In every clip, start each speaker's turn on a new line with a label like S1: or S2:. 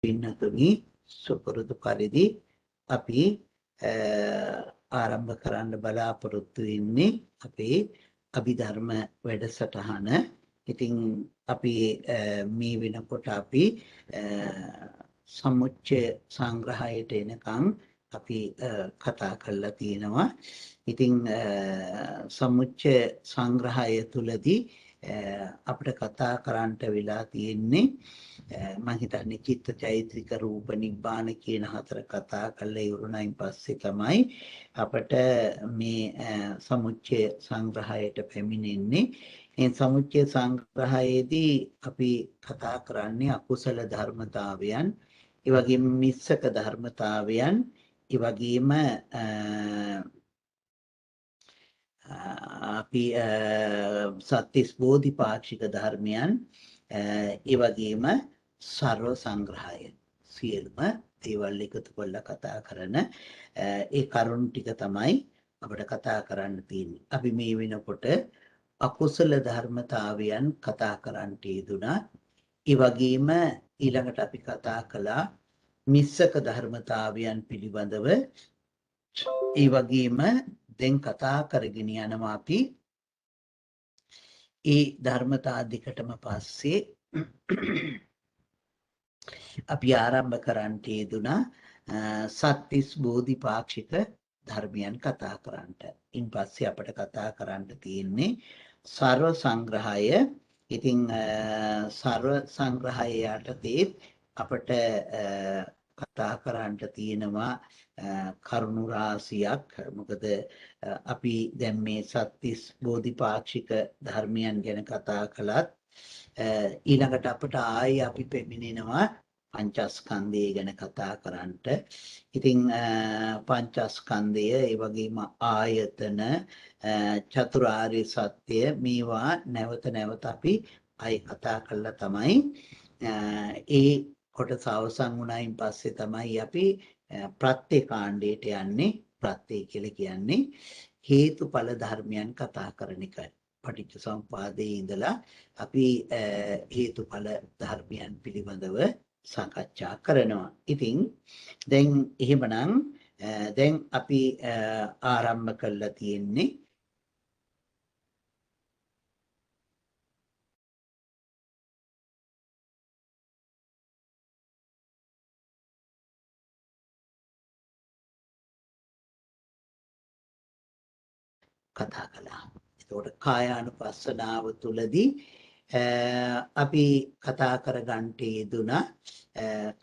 S1: පින්නතුනි සුපුරුදු පරිදි අපි ආරම්භ කරන්න බලාපොරොත්තු වෙන්නේ අපේ අභිධර්ම වැඩසටහන. ඉතින් අපි මේ වෙනකොට අපි සමුච්චය සංග්‍රහයට එනකම් අපි කතා කරලා තියෙනවා. ඉතින් සමුච්චය සංග්‍රහය තුලදී අපිට කතා කරන්නට වෙලා තියෙන්නේ මම හිතන්නේ චිත්ත චෛතසික රූප නිබ්බාන කියන හතර කතා කරලා ඉවරුණයින් පස්සේ තමයි අපිට මේ සමුච්චය සංග්‍රහයට පැමිණෙන්නේ. මේ සමුච්චය සංග්‍රහයේදී අපි කතා කරන්නේ අකුසල ධර්මතාවයන්, ඒ වගේම මිස්සක ධර්මතාවයන්, ඒ වගේම අපි සත්‍තිස් බෝධිපාක්ෂික ධර්මයන්, ඒ වගේම සර්ව සංග්‍රහය සියලුම දේවල් එකතු කරලා කතා කරන ඒ කරුණු ටික තමයි අපිට කතා කරන්න තියෙන්නේ. අපි මේ වෙනකොට අකුසල ධර්මතාවයන් කතා කරන්නට යෙදුණා. ඒ වගේම ඊළඟට අපි කතා කළා මිස්සක ධර්මතාවයන් පිළිබඳව. ඒ වගේම දැන් කතා කරගෙන යනවා අපි ඒ ධර්මතා දෙකටම පස්සේ අපි ආරම්භ කරන්නට යෙදුණා සත්‍තිස් බෝධිපාක්ෂික ධර්මයන් කතා කරන්නට. ඉන් පස්සේ අපිට කතා කරන්න තියෙන්නේ සර්ව සංග්‍රහය. ඉතින් සර්ව සංග්‍රහය යටතේ අපිට කතා කරන්නට තියෙනවා කරුණු රාශියක්. මොකද අපි දැන් මේ සත්‍තිස් බෝධිපාක්ෂික ධර්මයන් ගැන කතා කළත් ඊළඟට අපිට ආයේ අපි පැමිණෙනවා පංචස්කන්ධය ගැන කතා කරන්නට. ඉතින් පංචස්කන්ධය, ඒ වගේම ආයතන, චතුරාර්ය සත්‍ය, මේවා නැවත නැවත අපි ආයේ කතා කළා තමයි ඒ කොටස අවසන් වුණායින් පස්සේ තමයි අපි ප්‍රත්‍ය කාණ්ඩයට යන්නේ. ප්‍රත්‍ය කියලා කියන්නේ හේතුඵල ධර්මයන් කතා කරන එකයි. පටිච්චසමුපාදයේ ඉඳලා අපි හේතුඵල ධර්මයන් පිළිබඳව සාකච්ඡා කරනවා. ඉතින් දැන් එහෙමනම් දැන් අපි ආරම්භ කරලා තියෙන්නේ කතා කළා. එතකොට කායානුපස්සනාව තුළදී අපි කතා කරගන්නට යෙදුණා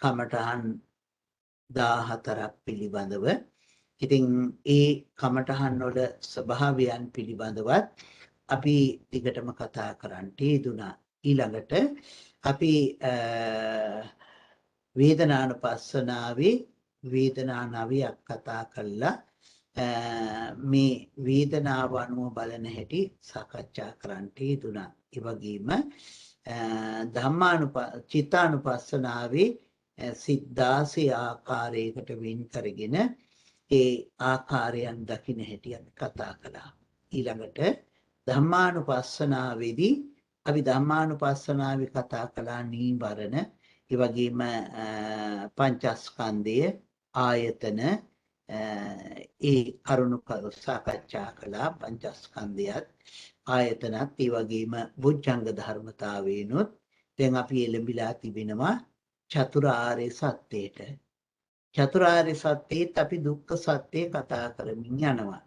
S1: කමඨහන් 14ක් පිළිබඳව. ඉතින් ඒ කමඨහන් වල ස්වභාවයන් පිළිබඳවත් අපි දිගටම කතා කරන්නට යෙදුණා. ඊළඟට අපි වේදනානුපස්සනාවේ වේදනා 9ක් කතා කළා. මේ වේදනාව අනුව බලන හැටි සාකච්ඡා කරන්නට යෙදුණා. ඒ වගේම චිත්තානුපස්සනාවේ සිත් 16 ආකාරයකට වෙන් කරගෙන ඒ ආකාරයන් දකින්න හැටි අපි කතා කළා. ඊළඟට ධම්මානුපස්සනාවේදී අපි ධම්මානුපස්සනාවේ කතා කළා නීවරණ, ඒ වගේම පංචස්කන්ධය, ආයතන, ඒ කරුණු සාකච්ඡා කළා. පංචස්කන්ධයත් ආයතනත් ඒ වගේම බොජ්ජංග ධර්මතාවේනොත් දැන් අපි එළඹිලා තිබෙනවා චතුරාර්ය සත්‍යයට. චතුරාර්ය සත්‍යයත් අපි දුක්ඛ සත්‍ය කතා කරමින් යනවා.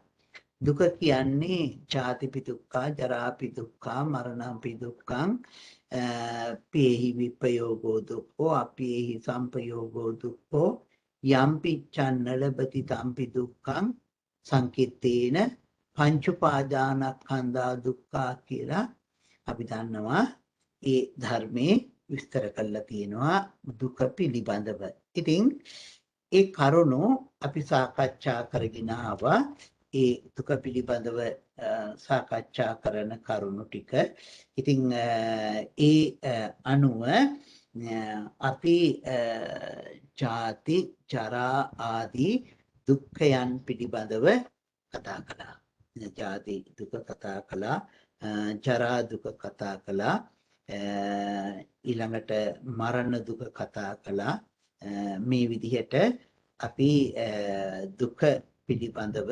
S1: දුක කියන්නේ ජාතිපි දුක්ඛා, ජරාපි දුක්ඛා, මරණපි දුක්ඛං, පේහි විපයෝගෝ දුක්ඛෝ, අපේහි සම්පයෝගෝ දුක්ඛෝ, යම්පි චන්න ලබති තම්පි දුක්ඛං සංකිට්ඨේන පංච උපාදානස්කන්ධා දුක්ඛා කියලා අපි දන්නවා. ඒ ධර්මයේ විස්තර කරලා තියෙනවා දුක පිළිබඳව. ඉතින් ඒ කරුණු අපි සාකච්ඡා කරගෙන ආවා. ඒ දුක පිළිබඳව සාකච්ඡා කරන කරුණු ටික. ඉතින් ඒ අනුව අපි ජාති, ජරා ආදී දුක්ඛයන් පිළිබඳව කතා කළා. ජාති දුක කතා කළා, ජරා දුක කතා කළා, ඊළඟට මරණ දුක කතා කළා, මේ විදිහට අපි දුක පිළිබඳව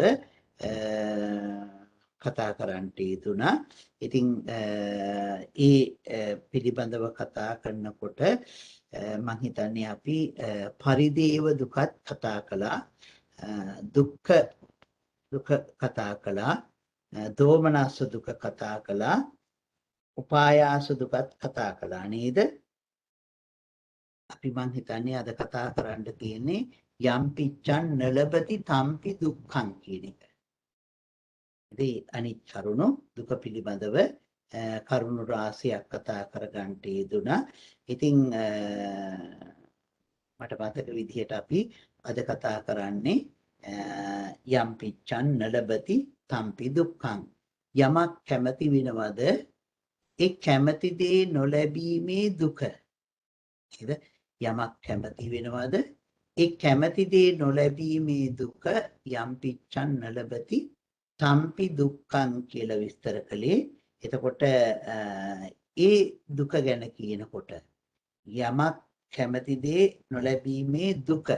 S1: කතා කරන්නට යෙදුණා. ඉතින් ඒ පිළිබඳව කතා කරනකොට මම හිතන්නේ අපි පරිදේව දුකත් කතා කළා. දුක කතා කළා. දෝමනස්ස දුක කතා කළා. උපායාස දුකත් කතා කළා නේද? අපි මං හිතන්නේ අද කතා කරන්න තියෙන්නේ යම් පිච්ඡන් නලබති තම්පි දුක්ඛං කියන එක. ඉතින් අනිත් කරුණු දුක පිළිබඳව කරුණු රාශියක් කතා කරගන්න යෙදුණා. ඉතින් මට මතක විදිහට අපි අද කතා කරන්නේ යම් පිච්ඡන් නලබති තම්පි දුක්ඛං. යමක් කැමති වෙනවද ඒ කැමති දේ නොලැබීමේ දුක. නේද? යමක් කැමති වෙනවද ඒ කැමති දේ නොලැබීමේ දුක යම් පිච්ඡන් නලබති තම්පි දුක්ඛං කියලා විස්තර කළේ. එතකොට ඒ දුක ගැන කියනකොට යමක් කැමති දේ නොලැබීමේ දුක.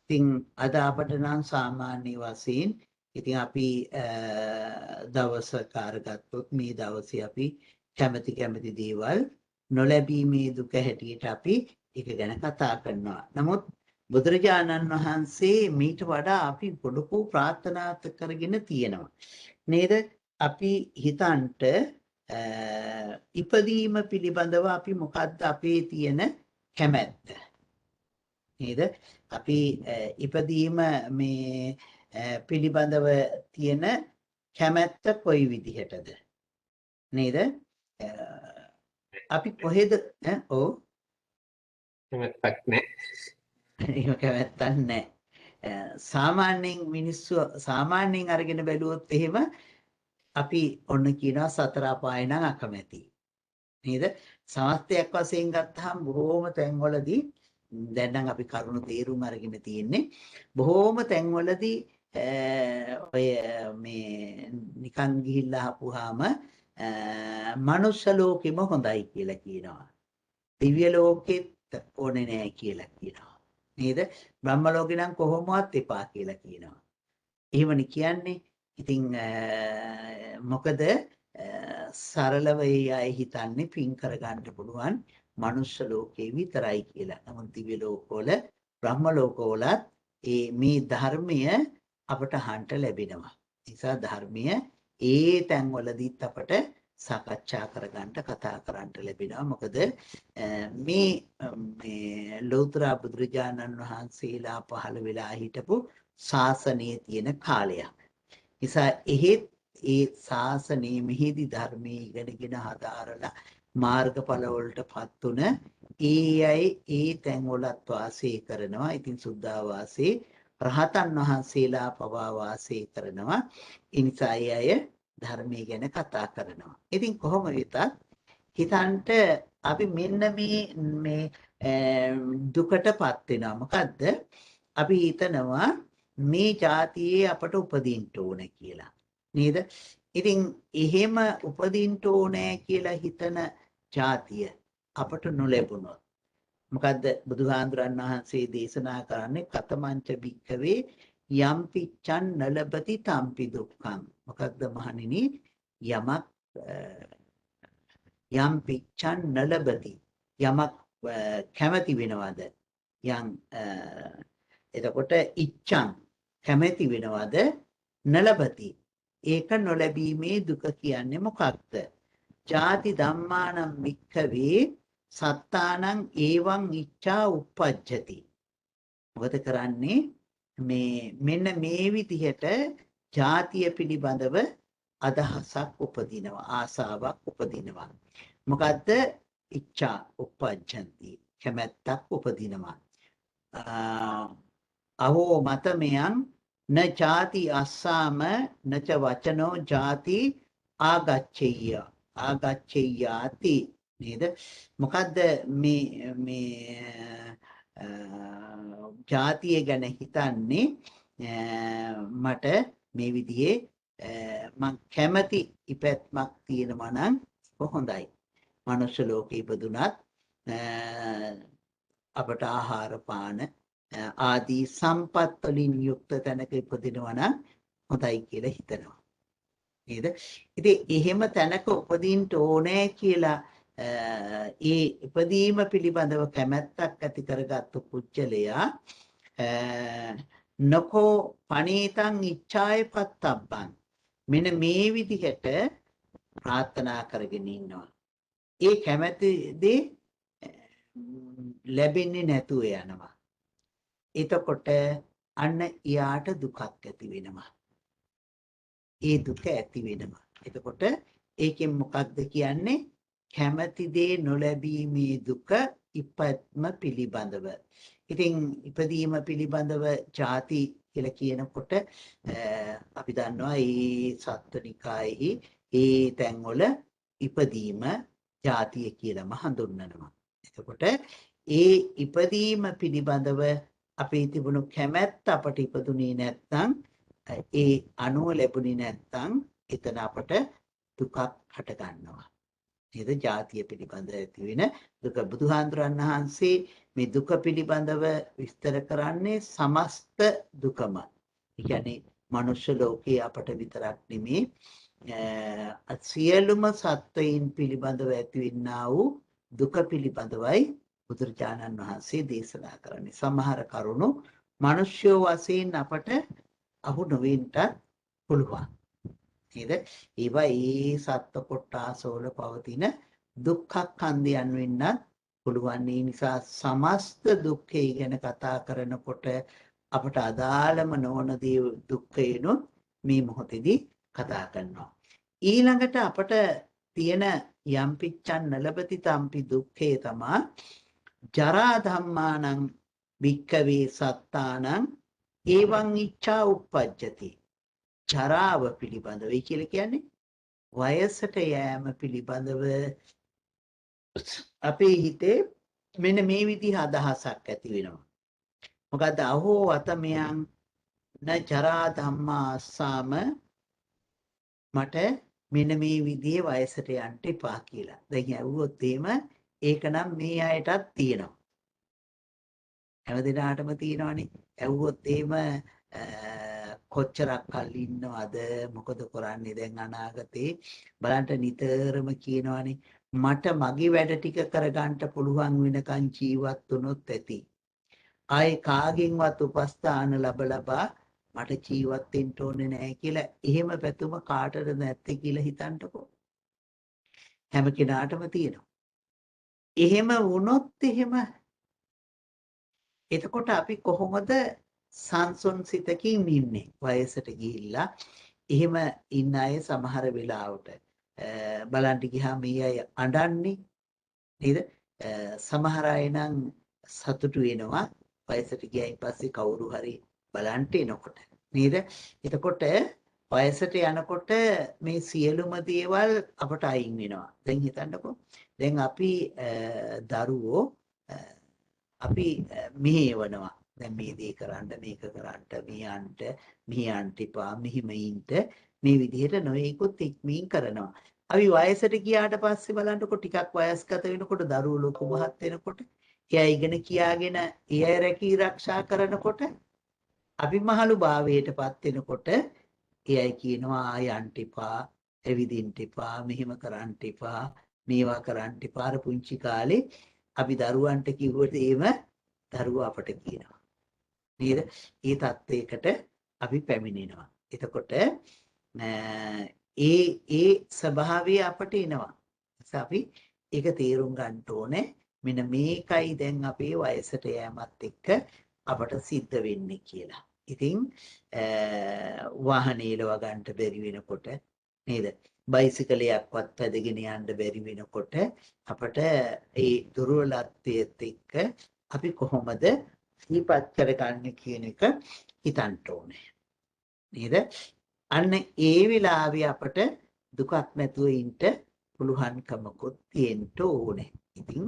S1: ඉතින් අද අපට නම් සාමාන්‍ය වශයෙන් ඉතින් අපි දවස කාර්යගතොත් මේ දවසේ අපි කැමති දේවල් නොලැබීමේ දුක හැටියට අපි ඒක ගැන කතා කරනවා. නමුත් බුදුරජාණන් වහන්සේ මීට වඩා අපි පොඩු ප්‍රාර්ථනා කරගෙන තියෙනවා. නේද? අපි හිතන්ට ඉපදීම පිළිබඳව අපි මොකද්ද අපේ තියෙන කැමැත්ත? නේද? අපි ඉපදීම මේ පිළිබඳව තියෙන කැමැත්ත කොයි විදිහටද? නේද? අපි කොහෙද ඔව්
S2: කැමැත්තක් නැහැ.
S1: එහෙම කැමැත්තක් නැහැ. සාමාන්‍යයෙන් මිනිස්සු සාමාන්‍යයෙන් අරගෙන බැලුවොත් එහෙම අපි ඔන්න කියනවා සතර අපාය නම් අකමැති. නේද? සමස්තයක් වශයෙන් ගත්තාම බොහෝම තැන්වලදී දැන් නම් අපි කරුණු තේරුම් අරගෙන තියෙන්නේ බොහෝම තැන්වලදී ඔය මේ නිකන් ගිහිල්ලා ආපුවාම මනුෂ්‍ය ලෝකෙම හොඳයි කියලා කියනවා. දිව්‍ය ලෝකෙත් ඕනේ නැහැ කියලා කියනවා. නේද? බ්‍රහ්ම ලෝකේ නම් කොහොමවත් එපා කියලා කියනවා. එහෙමනේ කියන්නේ. ඉතින් මොකද සරලව ඒ අය හිතන්නේ පින් කරගන්න පුළුවන් මනුෂ්‍ය ලෝකේ විතරයි කියලා. නමුත් දිව්‍ය ලෝකවල බ්‍රහ්ම ලෝකවලත් මේ ධර්මය අපට අහන්න ලැබෙනවා. නිසා ධර්මය ඒ තැන්වලදීත් අපට සාකච්ඡා කරගන්න කතා කරන්න ලැබෙනවා. මොකද මේ ලෞතර බුදුරජාණන් වහන්සේලා පහළ වෙලා හිටපු ශාසනයේ තියෙන කාලයක්. නිසා එහෙත් ඒ ශාසනයේ මෙහිදී ධර්මයේ ඉගෙනගෙන හදාරලා මාර්ගඵල වලටපත් උන ඒ අය ඒ තැන්වලත් වාසය කරනවා. ඉතින් සුද්ධා වාසී රහතන් වහන්සේලා පවා වාසය කරනවා. ඒ නිසා අය ධර්මයේ ගැන කතා කරනවා. ඉතින් කොහොම වෙතත් හිතන්ට අපි මෙන්න මේ දුකටපත් වෙනවා. මොකද්ද? අපි හිතනවා මේ જાතියේ අපට උපදින්න ඕන කියලා. නේද? ඉතින් එහෙම උපදින්න ඕනේ කියලා හිතන જાතිය අපට නොලැබුණොත් මොකද්ද බුදුහාඳුරන් වහන්සේ දේශනා කරන්නේ කතමංච භික්ඛවේ යම් පිච්ඡන් නලබති තම්පි දුක්ඛං. මොකක්ද මහණෙනි? යමක් යම් පිච්ඡන් නලබති යමක් කැමැති වෙනවද? යම් එතකොට ඉච්ඡං කැමැති වෙනවද? නලබති ඒක නොලැබීමේ දුක කියන්නේ මොකක්ද? ජාති ධම්මානම් භික්ඛවේ සත්තානං ඒවං ඉච්ඡා උප්පජ්ජති. මොකද කරන්නේ? මෙන්න මේ විදිහට ජාතිය පිළිබඳව අදහසක් උපදිනවා, ආසාවක් උපදිනවා. මොකද්ද? ඉච්ඡා උප්පජ්ජಂತಿ. කැමැත්තක් උපදිනවා. අහෝ මතමයන් න ජාති අස්සාම නච වචනෝ ජාති ආගච්ඡෙය්‍යාති. නේද? මොකද්ද මේ ජාතිය ගැන හිතන්නේ? මට මේ විදිහේ මං කැමති ඉපැත්මක් තියෙනවා නම් හොඳයි. මනුෂ්‍ය ලෝකේ ඉපදුනත් අපට ආහාර පාන ආදී සම්පත් වලින් යුක්ත තැනක ඉපදිනවා නම් හොඳයි කියලා හිතනවා. නේද? ඉතින් එහෙම තැනක උපදින්න ඕනේ කියලා ඒ ඉපදීම පිළිබඳව කැමැත්තක් ඇති කරගත්තු පුජ්‍යලයා නකෝ පණීතං ඉච්ඡාය පත්තබ්බං මෙන්න මේ විදිහට ප්‍රාර්ථනා කරගෙන ඉන්නවා. ඒ කැමැති දේ ලැබෙන්නේ නැතුව යනවා. එතකොට අන්න යාට දුකක් ඇති වෙනවා. ඒ දුක ඇති වෙනවා. එතකොට ඒකෙන් මොකක්ද කියන්නේ? කැමැති දේ නොලැබීමේ දුක ඉපත්ම පිළිබඳව. ඉතින් ඉපදීම පිළිබඳව ಜಾති කියලා කියනකොට අපි දන්නවා මේ සත්වනිකායෙහි ඒ තැන්වල ඉපදීම ಜಾතිය කියලාම හඳුන්වනවා. එතකොට ඒ ඉපදීම පිළිබඳව අපේ තිබුණු කැමැත්ත අපට ඉපදුනේ නැත්නම් ඒ අනුව ලැබුණේ නැත්නම් එතන අපට දුකක් හට ගන්නවා. නේද? ಜಾතිය පිළිබඳව ඇති වෙන දුක. බුදුහාඳුරන් වහන්සේ මේ දුක පිළිබඳව විස්තර කරන්නේ සමස්ත දුකම. ඒ කියන්නේ මනුෂ්‍ය ලෝකේ අපට විතරක් නෙමේ සියලුම සත්වයින් පිළිබඳව ඇතිවෙනා වූ දුක පිළිබඳවයි බුදුරජාණන් වහන්සේ දේශනා කරන්නේ. සමහර කරුණු මනුෂ්‍ය වශයෙන් අපට අහු නොවෙන්නත් පුළුවන්. නේද? ඒවා ඒ සත්ව කොටාසවල පවතින දුක්ඛ ඛන්දයන් වෙන්නත් පුළුවන්. ඒ නිසා සමස්ත දුක්ඛය ගැන කතා කරනකොට අපට අදාළම නොවන දේ දුක්ඛයනොත් මේ මොහොතේදී කතා කරනවා. ඊළඟට අපට තියෙන යම් පිච්ඡන් නලබති තම්පි දුක්ඛේ තමා ජරා ධම්මානං භික්ඛවේ සත්තානං එවං ඉච්ඡා උප්පජ්ජති. ජරාව පිළිබඳව කියලා කියන්නේ වයසට යෑම පිළිබඳව අපේ හිතේ මෙන්න මේ විදිහ අදහසක් ඇති වෙනවා. මොකද අහෝ අතමයන් න ජරා ධම්මා අස්සාම මට මෙන්න මේ විදිහේ වයසට යන්න එපා කියලා. දැන් ඇහුවොත් එහෙම ඒක නම් මේ අයටත් තියෙනවා. හැමදෙනාටම තියෙනවනේ. ඇහුවොත් එහෙම කොච්චරක් කල් ඉන්නවද මොකද කරන්නේ දැන් අනාගතේ බලන්න නිතරම කියනවනේ මට මගේ වැඩ ටික කරගන්න පුළුවන් වෙනකන් ජීවත් වුණොත් ඇති. ආයේ කාගෙන්වත් උපස්ථාන ලැබලා මට ජීවත් වෙන්න ඕනේ නැහැ කියලා එහෙම පැතුම කාටද නැත්තේ කියලා හිතන්නකෝ. හැම කෙනාටම තියෙනවා. එහෙම වුණොත් එහෙම එතකොට අපි කොහොමද සංසොන් සිතකින් ඉන්නේ? වයසට ගිහිල්ලා එහෙම ඉන්න අය සමහර වෙලාවට බලන්න ගියාම මේ අය අඬන්නේ නේද? සමහර අය නම් සතුටු වෙනවා වයසට ගියයින් පස්සේ කවුරු හරි බලන්න එනකොට නේද? එතකොට වයසට යනකොට මේ සියලුම දේවල් අපට අයින් වෙනවා. දැන් හිතන්නකෝ. දැන් අපි දරුවෝ අපි මෙහෙවනවා. දැන් මේ දේ කරන්න මේක කරන්න මියන්ට එපා මෙහිම ඉන්න මේ විදිහට නොයෙකුත් ඉක්මීම් කරනවා. අපි වයසට ගියාට පස්සේ බලන්නකො ටිකක් වයස්ගත වෙනකොට දරුවෝ ලොකු මහත් වෙනකොට එයා ඉගෙන කියාගෙන ඒ අය රැකී ආරක්ෂා කරනකොට අපි මහලු භාවයටපත් වෙනකොට ඒ අය කියනවා යන්න එපා ඇවිදින්න එපා මෙහෙම කරන්න එපා මේවා කරන්න එපා. අර පුංචි කාලේ අපි දරුවන්ට කිව්වට ඒව දරුවා අපට කියනවා. නේද? ඒ தත්වයකට අපි පැමිණෙනවා. එතකොට ඒ ස්වභාවය අපට එනවා. අපි ඒක තේරුම් ගන්න ඕනේ. මෙන්න මේකයි දැන් අපේ වයසට යෑමත් එක්ක අපට සිද්ධ වෙන්නේ කියලා. ඉතින් වාහනේ ලව ගන්න බැරි වෙනකොට නේද? බයිසිකලයක්වත් පැදගෙන යන්න බැරි වෙනකොට අපට ඒ දුර්වලත්වයත් එක්ක අපි කොහොමද ඉපත් කරගන්නේ කියන එක හිතන්න ඕනේ. නේද? අන්න ඒ වෙලාවේ අපට දුකක් නැතුව ඉන්න පුළුවන්කමකුත් තියෙන්න ඕනේ. ඉතින්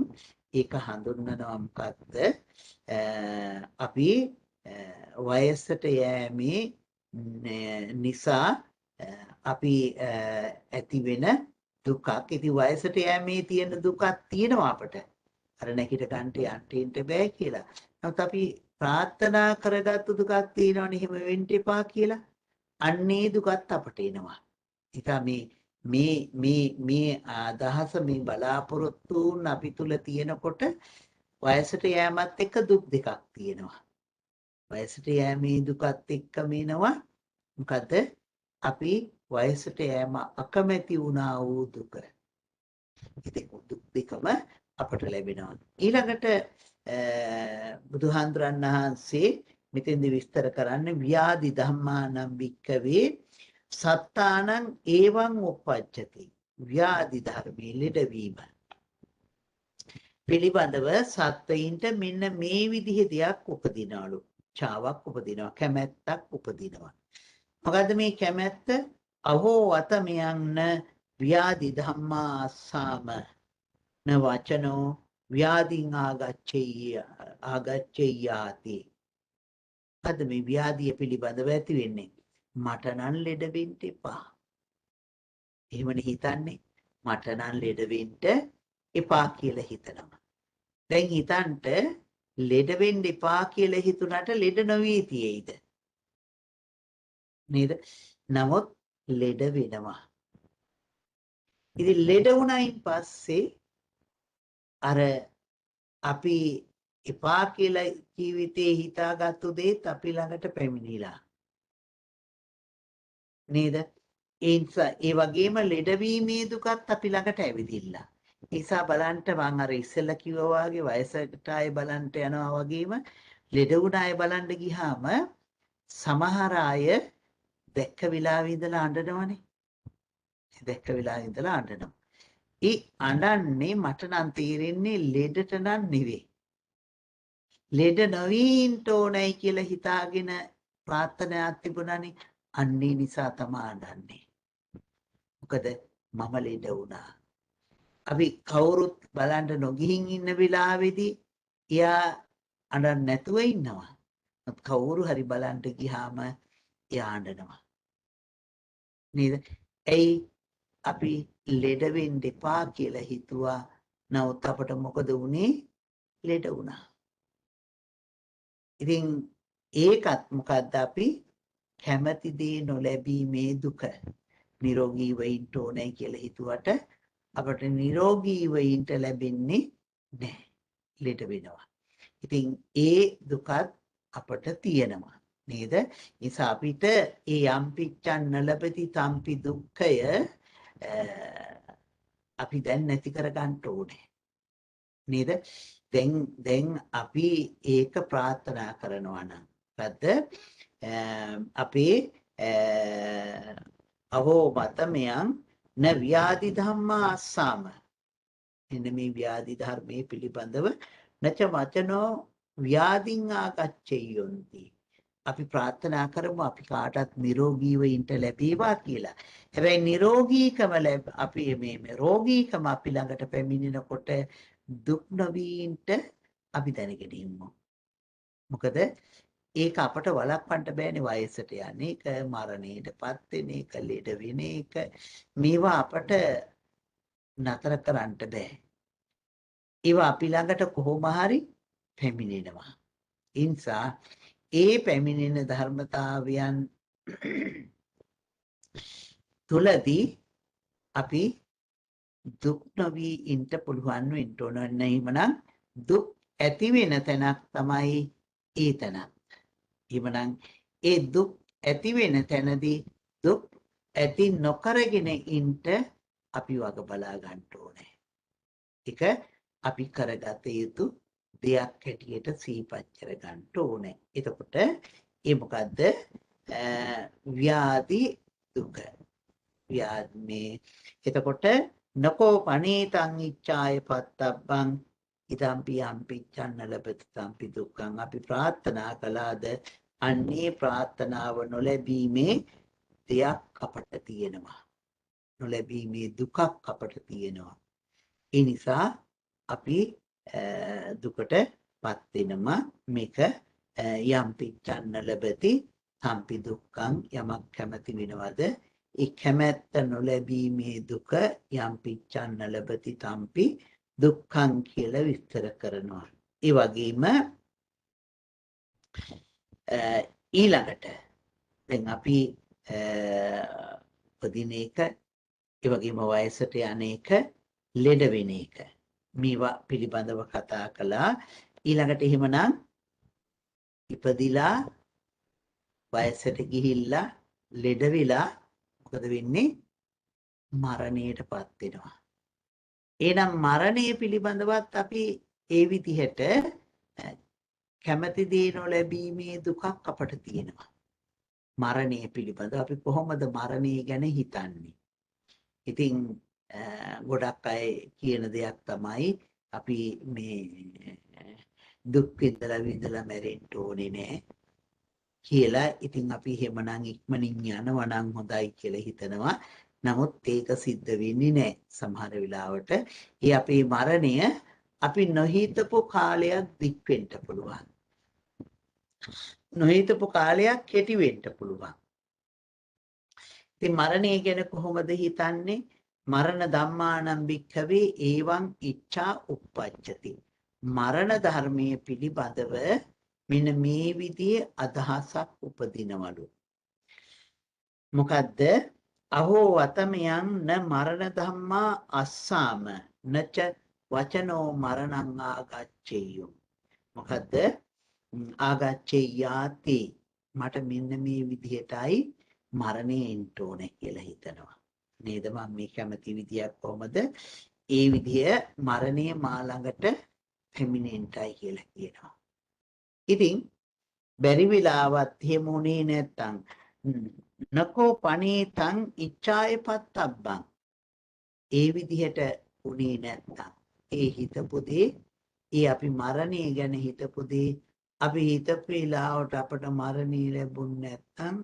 S1: ඒක හඳුන්වනවා මොකක්ද? අපි වයසට යෑමේ නිසා අපි ඇති වෙන දුකක්. ඉතින් වයසට යෑමේ තියෙන දුකක් තියෙනවා අපට. අර නැගිට ගන්නට යන්ට බෑ කියලා. නමුත් අපි ප්‍රාර්ථනා කරගත්තු දුකක් තියෙනවනේ එහෙම වෙන්න එපා කියලා. අන්නේ දුකත් අපට එනවා. ඒක මේ අදහස මේ බලාපොරොත්තුන් අපි තුල තියෙනකොට වයසට යෑමත් එක්ක දුක් දෙකක් තියෙනවා. වයසට යෑමේ දුකත් එක්කම එනවා මොකද අපි වයසට යෑම අකමැති වුණා වූ දුක. ඉතින් දුක් දෙකම අපට ලැබෙනවා. ඊළඟට බුදුහාඳුරන් වහන්සේ මෙතෙන්දි විස්තර කරන්නේ ව්‍යාධි ධම්මානම් වික්කවේ සත්තානං ඒවං උප්පජ්ජති. ව්‍යාධි ධර්මයේ ලෙඩවීම පිළිබඳව සත්වයින්ට මෙන්න මේ විදිහේ දෙයක් උපදිනවලු. ඡාවක් උපදිනවා, කැමැත්තක් උපදිනවා. මොකද්ද මේ කැමැත්ත? අහෝ අතමයන් ව්‍යාධි ධම්මා අස්සාම න වචනෝ ව්‍යාධින් ආගච්ඡෙය්‍යාති. අද මේ ව්‍යාධිය පිළිබඳව ඇති වෙන්නේ මට නම් ලෙඩ වෙන්න එපා. එහෙමනේ හිතන්නේ. මට නම් ලෙඩ වෙන්න එපා කියලා හිතනවා. දැන් හිතන්ට ලෙඩ වෙන්න එපා කියලා හිතුණාට ලෙඩ නොවී තියෙයිද? නේද? නමුත් ලෙඩ වෙනවා. ඉතින් ලෙඩ වුණයින් පස්සේ අර අපි එපා කියලා ජීවිතේ හිතාගත්තු දේත් අපි ළඟට පැමිණිලා. නේද? ඒ වගේම ලෙඩවීමේ දුකත් අපි ළඟට ඇවිදිලා. ඒ නිසා බලන්න මම අර ඉස්සෙල්ලා කිව්වා වගේ වයසකට ආයේ බලන්න යනවා වගේම ලෙඩ වුණ අය බලන්න ගියාම සමහර අය දැක්ක වෙලාවේ ඉඳලා අඬනවනේ. දැක්ක වෙලාවේ ඉඳලා අඬනවා. ඒ අඬන්නේ මට නම් තේරෙන්නේ ලෙඩට නම් නෙවෙයි. ලෙඩ නොවීන්න ඕනයි කියලා හිතාගෙන ප්‍රාර්ථනාවක් තිබුණානේ. අන්නේ නිසා තමයි අඬන්නේ. මොකද මම ලෙඩ වුණා. අපි කවුරුත් බලන්න නොගිහින් ඉන්න වෙලාවේදී එයා අඬන්නේ නැතුව ඉන්නවා. කවුරු හරි බලන්න ගියාම එයා අඬනවා. නේද? ඇයි අපි ලෙඩ වෙන්න එපා කියලා හිතුවා. නමුත් අපට මොකද වුනේ? ලෙඩ වුණා. ඉතින් ඒකත් මොකද්ද අපි කැමැති දේ නොලැබීමේ දුක. නිරෝගීව ඉන්න ඕනේ කියලා හිතුවට අපට නිරෝගීව ඉන්න ලැබෙන්නේ නැහැ. ලෙඩ වෙනවා. ඉතින් ඒ දුකත් අපට තියෙනවා. නේද? නිසා අපිට ඒ යම්පිච්ඡන් ලැබති තම්පි දුක්ඛය අපි දැන් නැති කර ගන්න ඕනේ. නේද? දැන් අපි ඒක ප්‍රාර්ථනා කරනවා නම් මොකද්ද? අපේ අහෝ මතමයන් න ව්‍යාධි ධම්මා අස්සාම. එන්න මේ ව්‍යාධි ධර්මයේ පිළිබඳව නච වචනෝ ව්‍යාධින් ආගච්ඡෙයොන්ති. අපි ප්‍රාර්ථනා කරමු අපි කාටත් නිරෝගීව ඉන්න ලැබේවා කියලා. හැබැයි නිරෝගීකම අපි මේ රෝගීකම අපි ළඟට පැමිණෙනකොට දුක් නොවීන්ට අපි දැනගෙන ඉමු. මොකද ඒක අපට වළක්වන්න බෑනේ වයසට යන එක, මරණයටපත් වෙන එක, ලෙඩ වෙන එක. මේවා අපට නතර කරන්න බෑ. ඒවා අපි ළඟට කොහොම හරි පැමිණෙනවා. ඒ නිසා ඒ පැමිණෙන ධර්මතාවයන් තුලදී අපි දුක් නොවී ඉන්න පුළුවන් වෙන්න ඕන. නැහිමනම් දුක් ඇති වෙන තැනක් තමයි ඒ තැන. එහෙමනම් ඒ දුක් ඇති වෙන තැනදී දුක් ඇති නොකරගෙන ඉන්න අපි වග බලා ගන්න ඕනේ. ඒක අපි කරගත යුතු දෙයක් හැටියට සිහිපත් කර ගන්න ඕනේ. එතකොට ඒ මොකද්ද? ව්‍යාධි දුක. ව්‍යාධි එතකොට නකෝ පනීතං ඉච්ඡාය පත්තබ්බං ඉදම්පි යම්පිච්ඡන්න ලබති තම්පි දුක්ඛං. අපි ප්‍රාර්ථනා කළාද අන්නේ ප්‍රාර්ථනාව නොලැබීමේ දෙයක් අපට තියෙනවා. නොලැබීමේ දුකක් අපට තියෙනවා. ඒ නිසා අපි දුකටපත් වෙනම මේක යම්පිච්ඡන්න ලබති තම්පි දුක්ඛං. යමක් කැමති වෙනවද ඒ කැමැත්ත නොලැබීමේ දුක යම්පිච්ඡන්න ලබති තම්පි දුක්ඛං කියලා විස්තර කරනවා. ඒ වගේම ඊළඟට දැන් අපි උපදින එක, ඒ වගේම වයසට යන එක, ලෙඩ වෙන එක, මේවා පිළිබඳව කතා කළා. ඊළඟට එහෙමනම් ඉපදිලා වයසට ගිහිල්ලා ලෙඩ වෙලා මොකද වෙන්නේ? මරණයටපත් වෙනවා. එහෙනම් මරණය පිළිබඳවත් අපි ඒ විදිහට කැමැති දේ නොලැබීමේ දුකක් අපට තියෙනවා. මරණය පිළිබඳව අපි කොහොමද මරණය ගැන හිතන්නේ? ඉතින් ගොඩක් අය කියන දෙයක් තමයි අපි මේ දුක් විඳලා මැරෙන්න ඕනේ නෑ කියලා. ඉතින් අපි එහෙමනම් ඉක්මනින් යනවා නම් හොඳයි කියලා හිතනවා. නමුත් ඒක සිද්ධ වෙන්නේ නෑ. සමහර වෙලාවට ඒ අපේ මරණය අපි නොහිතපු කාලයක් දික් වෙන්න පුළුවන්. නොහිතපු කාලයක් කෙටි වෙන්න පුළුවන්. ඉතින් මරණය ගැන කොහොමද හිතන්නේ? මරණ ධම්මානම් භික්ඛවේ ඒවං ඉච්ඡා uppajjati. මරණ ධර්මයේ පිළිබඳව මෙන්න මේ විදිහේ අදහසක් උපදිනවලු. මොකද්ද? අහෝ වතමයන් න මරණ ධම්මා අස්සාම නච වචනෝ මරණං ආගච්ඡේයෝ. මොකද්ද? ආගච්ඡේයාති. මට මෙන්න මේ විදිහටයි මරණය එන්න ඕනේ කියලා හිතනවා. නේද? මම මේ කැමති විදියක් කොහොමද? ඒ විදිය මරණය මා ළඟට පැමිණෙන්නයි කියලා කියනවා. ඉතින් බැරි වෙලාවත් එහෙම උනේ නැත්තම් නකෝ පනේතං ඉච්ඡාය පත්තබ්බං. ඒ විදිහට උනේ නැත්තම් ඒ හිතපු දේ, ඒ අපි මරණය ගැන හිතපු දේ, අපි හිතපු වෙලාවට අපට මරණය ලැබුණ නැත්තම්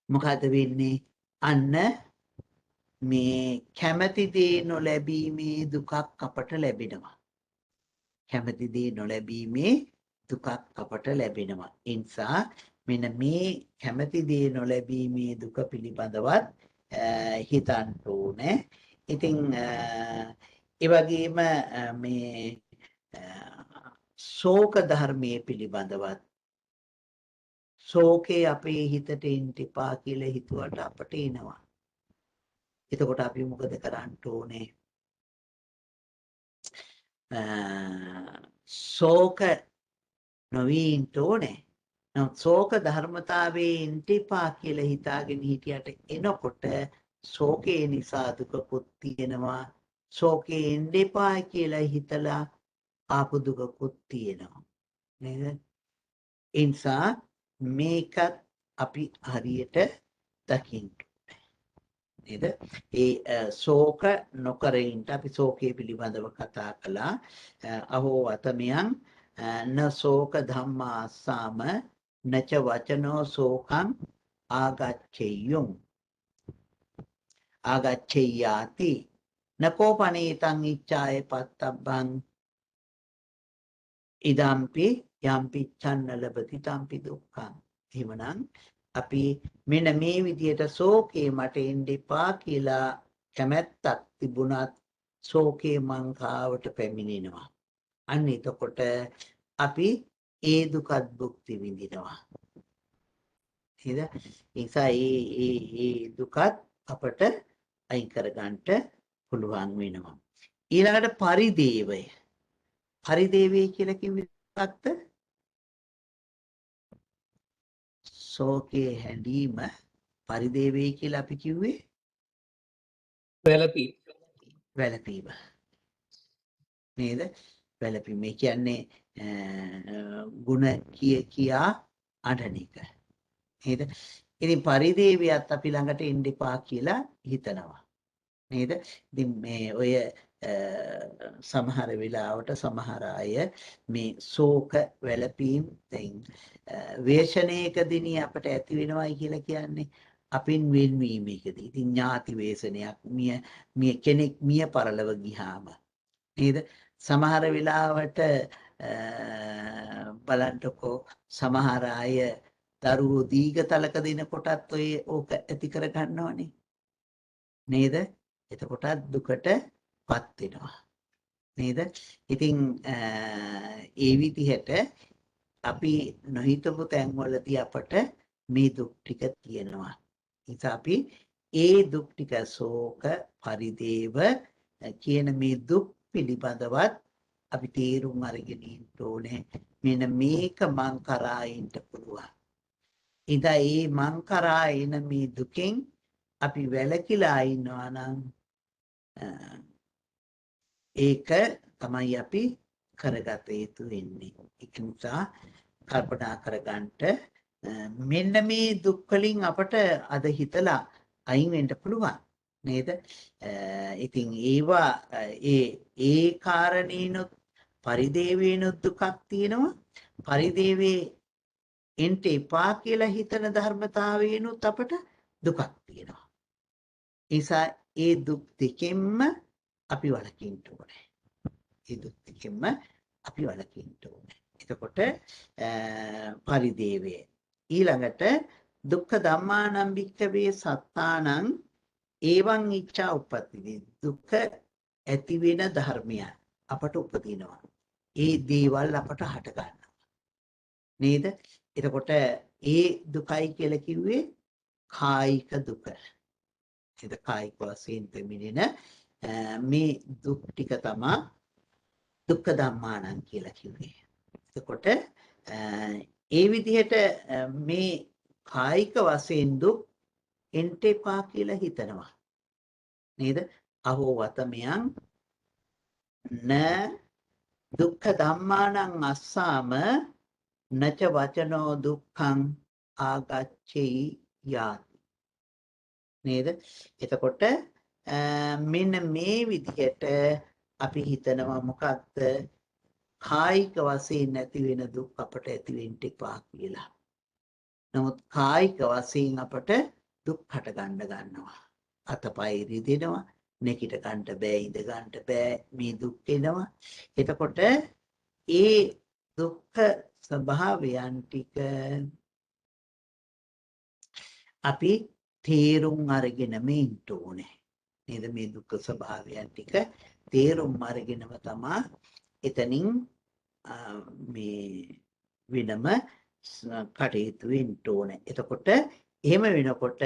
S1: මොකද වෙන්නේ? අන්න මේ කැමැති දේ නොලැබීමේ දුකක් අපට ලැබෙනවා. කැමැති දේ නොලැබීමේ දුකක් අපට ලැබෙනවා. ඒ නිසා මෙන්න මේ කැමැති දේ නොලැබීමේ දුක පිළිබඳවත් හිතන්න ඕනේ. ඉතින් ඒ වගේම මේ ශෝක ධර්මයේ පිළිබඳවත්, ශෝකේ අපේ හිතට එන්න එපා කියලා හිතුවට අපට එනවා. එතකොට අපි මොකද කරන්න ඕනේ? ශෝක නොවී ඉන්න ඕනේ. නමුත් ශෝක ධර්මතාවයේ එන්න එපා කියලා හිතාගෙන හිටියට එනකොට ශෝකේ නිසා දුකකුත් තියෙනවා. ශෝකේ එන්න එපා කියලා හිතලා ආපු දුකකුත් තියෙනවා. නේද? ඒ නිසා මේකත් අපි හරියට දකින්න. නේද? ඒ ශෝක නොකර ඉන්න අපි ශෝකයේ පිළිබඳව කතා කළා. අහෝ අතමයන් න ශෝක ධම්මා අස්සාම නච වචනෝ ශෝකං ආගච්ඡේයුම් ආගච්ඡේයාති නකෝ පනේතං ඉච්ඡාය පත්තබ්බං ඉදම්පි යම්පි ඡන්න ලබති තම්පි දුක්ඛං. එහෙමනම් අපි මෙන්න මේ විදියට ශෝකේ මට එන්න එපා කියලා කැමැත්තක් තිබුණත් ශෝකේ මං කාවට පැමිණෙනවා. අන්න එතකොට අපි ඒ දුකත් භුක්ති විඳිනවා. නේද? ඒ නිසා ඒ දුකත් අපට අයින් කරගන්න පුළුවන් වෙනවා. ඊළඟට පරිදේවය. පරිදේවය කියලා කිව්වේ මොකක්ද? ශෝකයේ හැඬීම පරිදේවය කියලා අපි කිව්වේ වැළපීම. නේද? වැළපීම. ඒ කියන්නේ ಗುಣ කියා අඬන එක. නේද? ඉතින් පරිදේවියත් අපි ළඟට එන්න එපා කියලා හිතනවා. නේද? ඉතින් මේ ඔය සමහර වෙලාවට සමහර අය මේ ශෝක වැළපීම් දැන් වේශනයකදී අපට ඇති වෙනවයි කියලා කියන්නේ අපින් වෙන්වීමේකදී. ඉතින් ඥාති වේශනයක්, මිය කෙනෙක් මිය පරලව ගියාම නේද? සමහර වෙලාවට බලන්නකෝ සමහර අය දරුවෝ දීගතලක දෙනකොටත් ඔය ඕක ඇති කර ගන්නවනේ. නේද? එතකොටත් දුකට පත් වෙනවා. නේද? ඉතින් ඒ විදිහට අපි නොහිතපු තැන්වලදී අපට මේ දුක් ටික තියෙනවා. නිසා අපි ඒ දුක් ටික ශෝක පරිදේව කියන මේ දුක් පිළිබඳවත් අපි තේරුම් අරගෙන ඉන්න ඕනේ. මෙන්න මේක මං කරා ඉන්න පුළුවන්. ඉතින් මේ මං කරා එන මේ දුකෙන් අපි වැළකීලා ඉන්නවා නම් ඒක තමයි අපි කරගත යුතු වෙන්නේ. ඒක නිසා කල්පනා කරගන්නට මෙන්න මේ දුක් වලින් අපට අද හිතලා අයින් වෙන්න පුළුවන් නේද? ඉතින් ඒවා ඒ කාරණේනොත් පරිදේවේනොත් දුකක් තියෙනවා. පරිදේවේ එන්ට එපා කියලා හිතන ධර්මතාවේනොත් අපට දුකක් තියෙනවා. නිසා ඒ දුක් දෙකෙන්ම අපි වළකින්න ඕනේ. ඒ දුක් දෙකෙන්ම අපි වළකින්න ඕනේ. එතකොට පරිදේවේ ඊළඟට දුක්ඛ ධම්මානම් භික්ඛවේ සත්තානං ඒවං ඉච්ඡා උප්පත්ති. දුක ඇති වෙන ධර්මයන් අපට උපදිනවා. ඒ දේවල් අපට හට ගන්නවා. නේද? එතකොට ඒ දුකයි කියලා කිව්වේ කායික දුක. ඒක කායික වශයෙන් දෙමිනෙන මේ දුක් ටික තමයි දුක්ඛ ධම්මානං කියලා කිව්වේ. එතකොට ඒ විදිහට මේ කායික වශයෙන් දුක් එන්ට එපා කියලා හිතනවා. නේද? අහෝ වතමයන් න දුක්ඛ ධම්මානං අස්සාම නච වචනෝ දුක්ඛං ආගච්ඡෙයි යාති. නේද? එතකොට මෙන්න මේ විදිහට අපි හිතනවා මොකක්ද? කායික වශයෙන් නැති වෙන දුක් අපට ඇති වෙන්න එපා කියලා. නමුත් කායික වශයෙන් අපට දුක් හට ගන්නවා. අතපය රිදෙනවා, නැගිට ගන්න බෑ, ඉඳ ගන්න බෑ, මේ දුක් එනවා. එතකොට ඒ දුක්ඛ ස්වභාවයන් ටික අපි තේරුම් අරගෙන ඉන්න ඕනේ. නේද? මේ දුක්ඛ ස්වභාවයන් ටික තේරුම් අරගෙනම තමයි එතනින් මේ වෙනම කටයුතු වෙන්න ඕනේ. එතකොට එහෙම වෙනකොට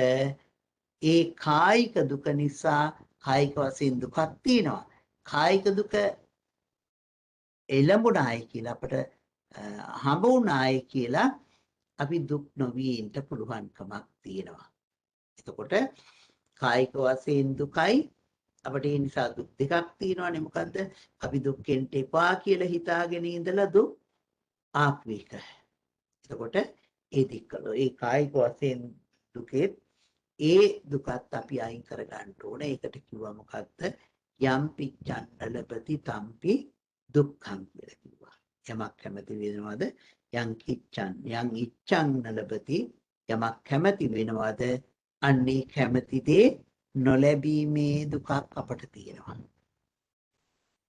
S1: ඒ කායික දුක නිසා කායික වශයෙන් දුකක් තියෙනවා. කායික දුක එළඹුණායි කියලා අපට හම්බ වුණායි කියලා අපි දුක් නොවී ඉන්න පුළුවන්කමක් තියෙනවා. එතකොට කායික වශයෙන් දුකයි අපිට ඒ නිසා දුක් දෙකක් තියෙනවානේ. මොකද්ද? අපි දුක්ෙන් එපා කියලා හිතාගෙන ඉඳලා දුක් ආපු එක. එතකොට ඒ දික්කලෝ ඒ කායික වශයෙන් දුකේ ඒ දුකත් අපි අයින් කර ගන්න ඕනේ. ඒකට කිව්වා මොකද්ද? යම් පිච්ඡන් ලබති තම්පි දුක්ඛං කියලා කිව්වා. යමක් කැමති වෙනවද? යම් ඉච්ඡං ලබති යමක් කැමති වෙනවද? අන්නේ කැමති දේ නොලැබීමේ දුකක් අපට තියෙනවා.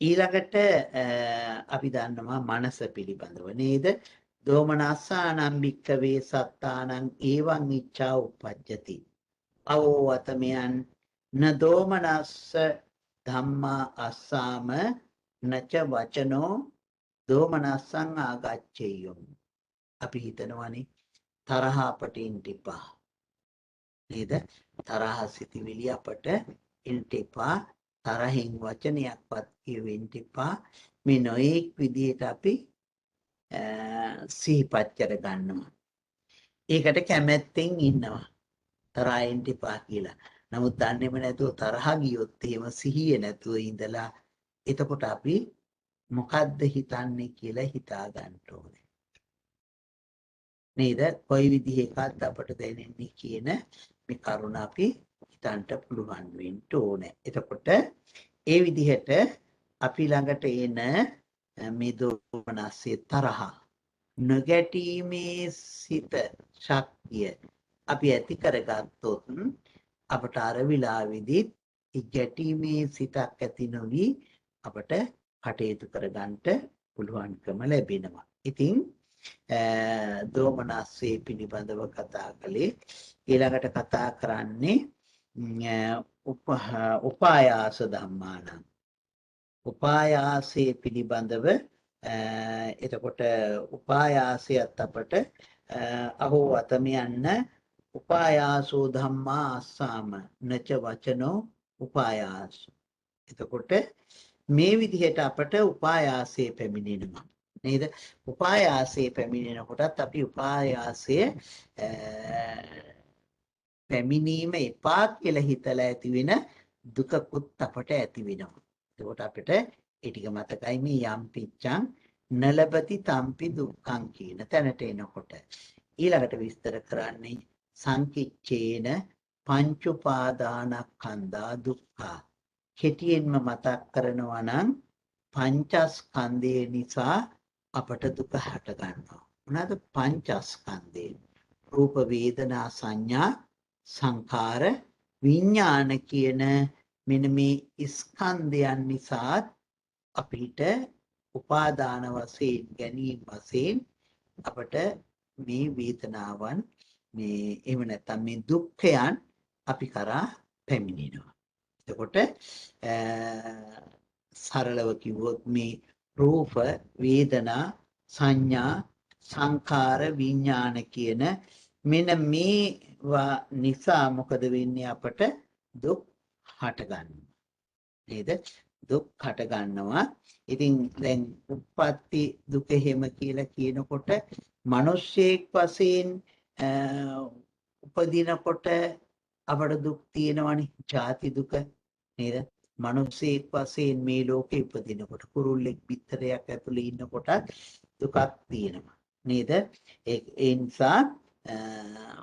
S1: ඊළඟට අපි දන්නවා මනස පිළිබඳව නේද? දෝමනස්සානම් භික්ඛවේ සත්තානං ඒවං ඉච්ඡා උප්පජ්ජති. අවෝවතමයන් න දෝමනස්ස ධම්මා අස්සාම නච වචනෝ දෝමනස්සං ආගච්ඡෙය්‍යොම්. අපි හිතනවානේ තරහ අපට ඉන්න එපා. නේද? තරහ සිතිවිලි අපට ඉන්න එපා. තරහින් වචනයක්වත් කියවෙන්න එපා. මේ නොඑක් විදිහට අපි සිහිපත් කර ගන්නවා. ඒකට කැමැත්තෙන් ඉන්නවා. තරහින් එපා කියලා. නමුත් දන්නේම නැතුව තරහ ගියොත් එහෙම සිහිය නැතුව ඉඳලා එතකොට අපි මොකද්ද හිතන්නේ කියලා හිතා ගන්න ඕනේ. නේද? කොයි විදිහකත් අපට දැනෙන්නේ කියන මේ කරුණ අපි හිතන්න පුළුවන් වෙන්න ඕනේ. එතකොට ඒ විදිහට අපි ළඟට එන මේ දෝමනස්සේ තරහ නොගැටීමේ සිත ශක්තිය අපි ඇති කරගත්තොත් අපට අර විලාවේදී ගැටීමේ සිතක් ඇති නොවි අපට කටයුතු කරගන්නට පුළුවන්කම ලැබෙනවා. ඉතින් දෝමනස්සේ පිළිබඳව කතා කළේ. ඊළඟට කතා කරන්නේ උපායාස ධම්මානං. උපායාසයේ පිළිබඳව එතකොට උපායාසයත් අපට අහෝ අතමියන්න උපායාසෝ ධම්මා අස්සාම නච වචනෝ උපායාස. එතකොට මේ විදිහට අපට උපායාසයේ පැමිණෙනවා. නේද? උපායාසයේ පැමිණෙනකොටත් අපි උපායාසය පැමිණීම එපා කියලා හිතලා ඇති වෙන දුකකුත් අපට ඇති වෙනවා. එතකොට අපිට ඒ ටික මතකයි මේ යම් පිච්ඡං නලබති තම්පි දුක්ඛං කියන තැනට එනකොට. ඊළඟට විස්තර කරන්නේ සංකිච්ඡේන පංච උපාදානස්කන්ධා දුක්ඛා. කෙටියෙන්ම මතක් කරනවා නම් පංචස්කන්ධය නිසා අපට දුක හට ගන්නවා. මොනවාද පංචස්කන්ධය? රූප වේදනා සංඥා සංඛාර විඥාන කියන මෙන්න මේ ස්කන්ධයන් නිසා අපිට උපාදාන වශයෙන් ගැනීම වශයෙන් අපට මේ වේදනාවන් මේ එහෙම නැත්නම් මේ දුක්ඛයන් අපි කරා පැමිණෙනවා. එතකොට සරලව කිව්වොත් මේ රූප වේදනා සංඥා සංඛාර විඥාන කියන මෙන්න මේවා නිසා මොකද වෙන්නේ අපට දුක් හට ගන්නවා. නේද? දුක් හට ගන්නවා. ඉතින් දැන් උප්පත්ති දුක හැම කියලා කියනකොට මිනිස්සෙක් වශයෙන් උපදිනකොට අපට දුක් තියෙනවනේ. ජාති දුක නේද? මිනිස්සෙක් වශයෙන් මේ ලෝකේ උපදිනකොට කුරුල්ලෙක් පිටරයක් ඇතුලේ ඉන්නකොට දුකක් තියෙනවා. නේද? ඒ නිසා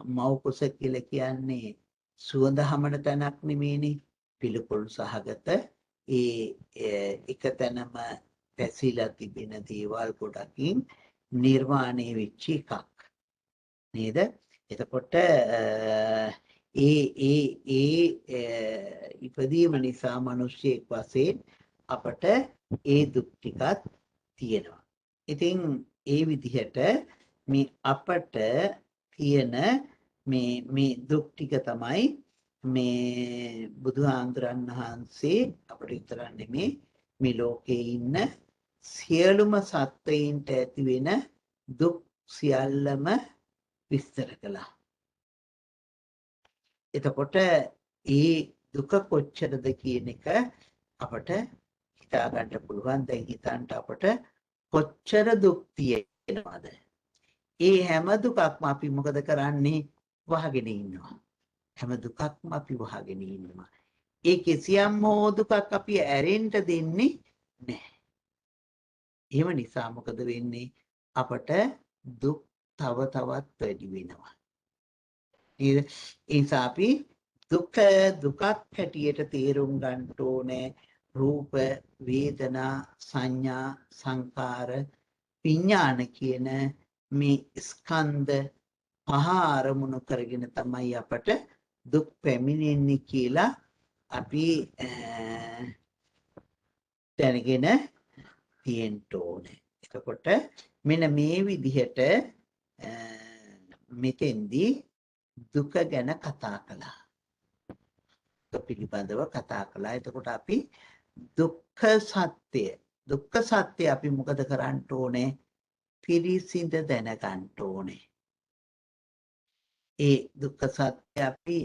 S1: මව් කුස කියලා කියන්නේ සුවඳ හමන තැනක් නෙමෙයිනේ. පිළිකුල් සහගත එක තැනම පැසිලා තිබෙන දේවල් ගොඩකින් නිර්මාණය වෙච්ච එකක්. නේද? එතකොට ඉපදීම නිසා මිනිස්සෙක් වශයෙන් අපට ඒ දුක් ටිකක් තියෙනවා. ඉතින් ඒ විදිහට මේ අපට තියෙන මේ දුක් ටික තමයි මේ බුදුහාමුදුරන් වහන්සේ අපිට විතරක් නෙමේ මේ ලෝකේ ඉන්න සියලුම සත්වයින්ට ඇති වෙන දුක් සියල්ලම විස්තර කළා. එතකොට ඒ දුක කොච්චරද කියන එක අපට හිතා ගන්න පුළුවන්. දැන් හිතන්න අපට කොච්චර දුක් තියෙනවද? ඒ හැම දුකක්ම අපි මොකද කරන්නේ? වහගෙන ඉන්නවා. හැම දුකක්ම අපි වහගෙන ඉන්නවා. ඒ කිසියම් හෝ දුකක් අපි ඇරෙන්න දෙන්නේ නැහැ. එහෙම නිසා මොකද වෙන්නේ? අපට දුක් තව තවත් වැඩි වෙනවා. ඒ නිසා අපි දුකක් හැටියට තේරුම් ගන්න ඕනේ. රූප වේදනා සංඥා සංකාර විඥාන කියන මේ ස්කන්ධ පහ අරමුණු කරගෙන තමයි අපට දුක් පැමිණෙන්නේ කියලා අපි දැනගෙන තියෙන්න ඕනේ. එතකොට මෙන්න මේ විදිහට මෙතෙන්දී දුක ගැන කතා කළා. දුක පිළිබඳව කතා කළා. එතකොට අපි දුක්ඛ සත්‍ය අපි මොකද කරන්න ඕනේ? පිරිසිඳ දැනගන්න ඕනේ. ඒ දුක්ඛ සත්‍ය අපි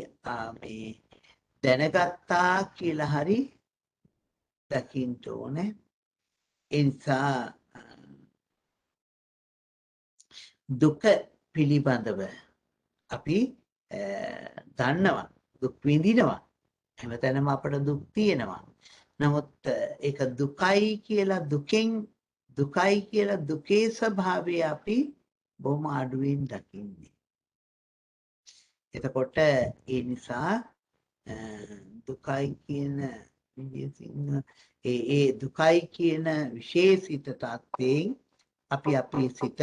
S1: මේ දැනගත්තා කියලා හරි දකින්න ඕනේ. ඒ නිසා දුක පිළිබඳව අපි දන්නවා, දුක් විඳිනවා. හැමතැනම අපට දුක් තියෙනවා. නමුත් ඒක දුකයි කියලා දුකේ ස්වභාවය අපි බොහොම අඩුවෙන් දකින්නේ. එතකොට ඒ නිසා දුකයි කියන දුකයි කියන විශේෂිත තත්ත්වයෙන් අපි අපේ සිත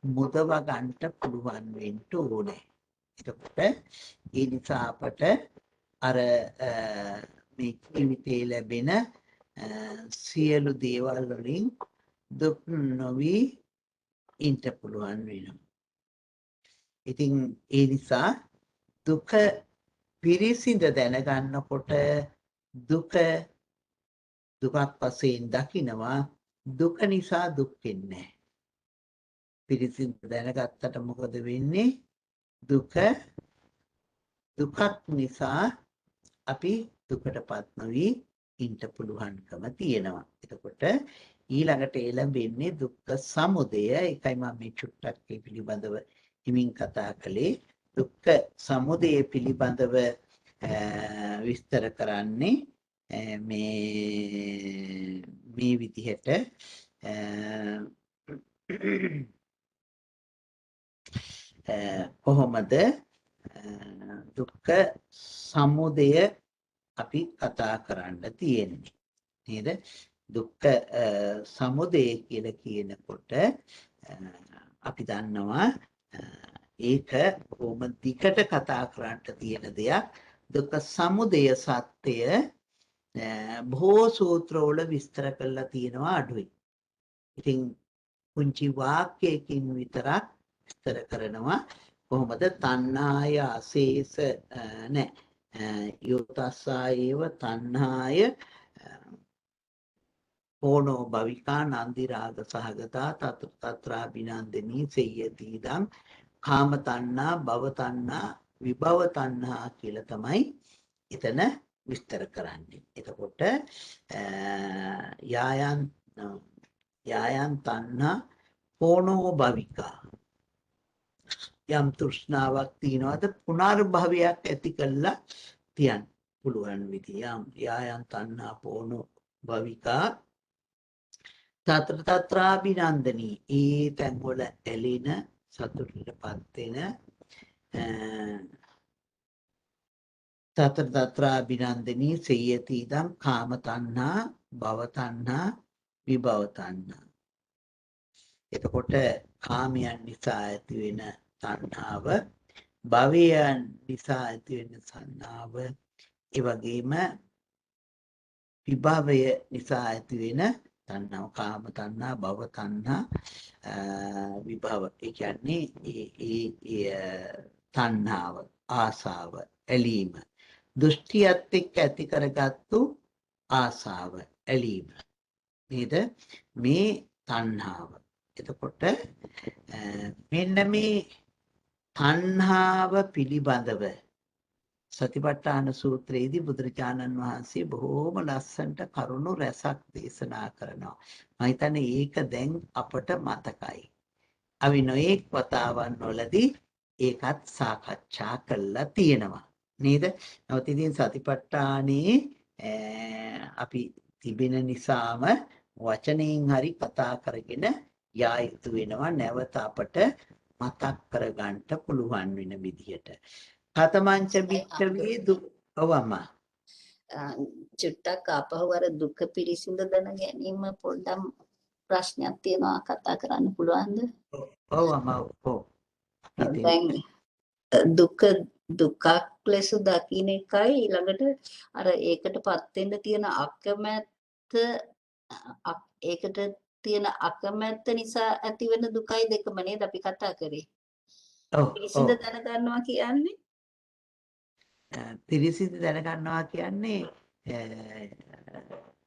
S1: මුදව ගන්නට පුළුවන් වෙන්න ඕනේ. එතකොට ඒ නිසා අපට අර මේ ජීවිතේ ලැබෙන සියලු දේවල් වලින් දුක් නොවි ඉන්න පුළුවන් වෙනවා. ඉතින් ඒ නිසා දුක පිරිසිඳ දැනගන්නකොට දුක දුකක් වශයෙන් දකිනවා දුක නිසා දුක් වෙන්නේ නැහැ. පිරිසිදු දැනගත්තට මොකද වෙන්නේ? දුක දුකක් නිසා අපි දුකටපත් නොවි ඉන්න පුළුවන්කම තියෙනවා. එතකොට ඊළඟට එළඹෙන්නේ දුක්ඛ සමුදය. ඒකයි මම මේ චුට්ටක් ඒ පිළිබඳව හිමින් කතා කළේ. දුක්ඛ සමුදය පිළිබඳව විස්තර කරන්නේ මේ විදිහට කොහොමද දුක්ඛ සමුදය අපි කතා කරන්න තියෙන්නේ නේද? දුක්ඛ සමුදය කියලා කියනකොට අපි දන්නවා ඒක කොහොම දිකට කතා කරන්න තියෙන දෙයක්. දුක්ඛ සමුදය සත්‍යය බොහෝ සූත්‍රවල විස්තර කරලා තියෙනවා අඩුයි. ඉතින් පුංචි වාක්‍යයකින් විතරක් විස්තර කරනවා කොහොමද තණ්හාය අශේෂ යෝතස්සායේව තණ්හාය ඕනෝ භවිකා නන්දි රාග සහගතා තත්‍රා බිනන්දනී සෙය්‍යති ඉදං කාම තණ්හා භව තණ්හා විභව තණ්හා කියලා තමයි එතන විස්තර කරන්නේ. එතකොට යායන් තණ්හා ඕනෝ භවිකා යම් තෘෂ්ණාවක් තියනවාද පුනර්භවයක් ඇති කළා තියන්න පුළුවන් විදිය යායන් තණ්හා පෝනෝ භවිකා තත්‍රාභිනන්දනී ඒ තැන්වල ඇලෙන සතුටටපත් වෙන තත්‍රාභිනන්දනී සෙය්‍යති ඉදං කාම තණ්හා භව තණ්හා විභව තණ්හා. එතකොට කාමයන් නිසා ඇති වෙන තණ්හාව, භවයන් නිසා ඇති වෙන තණ්හාව, ඒ වගේම විභවය නිසා ඇති වෙන තණ්හාව, කාම තණ්හා, භව තණ්හා, විභව. ඒ කියන්නේ ඒ තණ්හාව, ආසාව, ඇලීම, දෘෂ්ටියත් එක්ක ඇති කරගත්තු ආසාව, ඇලීම නේද? මේ තණ්හාව. එතකොට මෙන්න මේ තණ්හාව පිළිබඳව සතිපට්ඨාන සූත්‍රයේදී බුදුරජාණන් වහන්සේ බොහෝම ලස්සනට කරුණු රැසක් දේශනා කරනවා. මම හිතන්නේ ඒක දැන් අපට මතකයි. අපි නොඑක් වතාවන් වලදී ඒකත් සාකච්ඡා කළා තියෙනවා. නේද? නමුත් ඉතින් සතිපට්ඨානේ අපි තිබෙන නිසාම වචනයෙන් හරි කතා කරගෙන යා යුතු වෙනවා නැවත අපට මතක් කරගන්න පුළුවන් වෙන විදිහට. කතමංච බික්කවේ දුක්ඛවම
S3: චුට්ටක් ආපහු අර දුක පිරිසිඳ දැන ගැනීම පොඩ්ඩක් ප්‍රශ්නයක් තියෙනවා කතා කරන්න පුළුවන්ද?
S1: ඔව්.
S3: දැන් දුකක් ලෙස දකින්න එකයි ඊළඟට අර ඒකටපත් වෙන්න තියෙන ඒකට තියෙන අකමැත්ත නිසා ඇති වෙන දුකයි දෙකම නේද අපි කතා කරේ. පිරිසිඳ දැන ගන්නවා කියන්නේ
S1: පිරිසිදු දැනගන්නවා කියන්නේ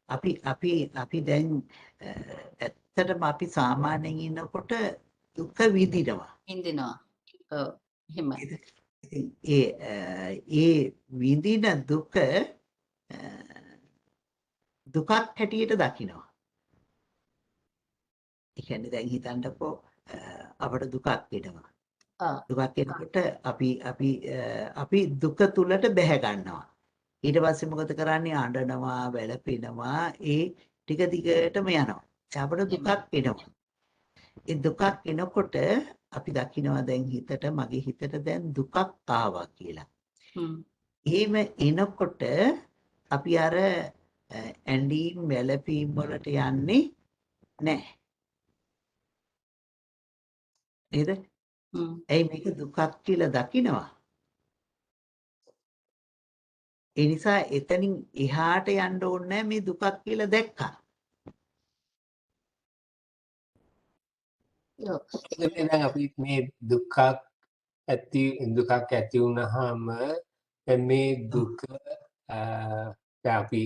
S1: අපි දැන් ඇත්තටම අපි සාමාන්‍යයෙන් ඉන්නකොට දුක විඳිනවා.
S3: ඔව් එහෙමයි.
S1: ඒ විඳින දුක දුකක් හැටියට දකිනවා. ඒ කියන්නේ දැන් හිතන්නකෝ අපට දුකක් වෙනවා. දුකක් එනකොට අපි දුක තුලට බැහැ ගන්නවා. ඊට පස්සේ මොකද කරන්නේ? අඬනවා, වැළපෙනවා, ඒ ටික දිගටම යනවා. අපට දුකක් එනවා. ඒ දුකක් එනකොට අපි දකිනවා දැන් මගේ හිතට දැන් දුකක් ආවා කියලා. එහෙම එනකොට අපි අර ඇඬීම් වැළපීම් වලට යන්නේ නැහැ. නේද? ඇයි මේක දුකක් කියලා දකිනවා. ඒ නිසා එතනින් එහාට යන්න ඕනේ මේ දුකක් කියලා දැක්කා.
S2: දැන් අපි මේ දුකක් ඇති වුණාම මේ දුක අපි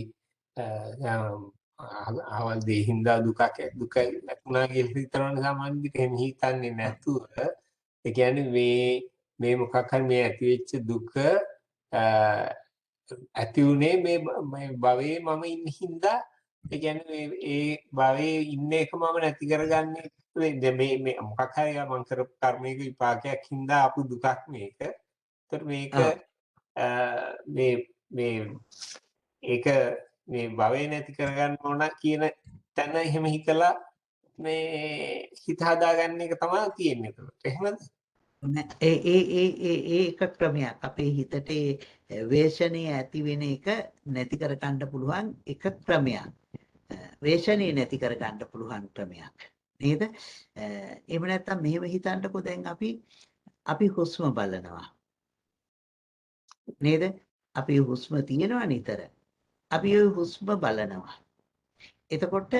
S2: අවල් දේ හින්දා දුකක් දුක ඇතුණා කියලා හිතනවනේ සාමාන්‍ය විදිහට එහෙම හිතන්නේ නැතුව ඒ කියන්නේ මේ මොකක් හරි මේ ඇති වෙච්ච දුක ඇති උනේ මේ භවයේ මම ඉන්න හින්දා ඒ කියන්නේ ඒ භවයේ ඉන්න එක මම නැති කරගන්නේ මේ මොකක් හරි මම කරපු කර්මයක විපාකයක් හින්දා ආපු දුකක් මේක. ඒතර මේක මේ ඒක මේ භවය නැති කරගන්න ඕන කියන තැන එහෙම හිතලා මේ හිත හදාගන්න එක තමයි තියෙන්නේ. එහෙමද?
S1: ඒක ක්‍රමයක්. අපේ හිතට වේශනේ ඇති වෙන එක නැති කර ගන්න පුළුවන් එක ක්‍රමයක්. වේශනේ නැති කර ගන්න පුළුවන් ක්‍රමයක්. නේද? එහෙම නැත්නම් මෙහෙම හිතන්නකෝ දැන් අපි හුස්ම බලනවා. නේද? අපි හුස්ම තියෙනවා නිතර. අපි ওই හුස්ම බලනවා. එතකොට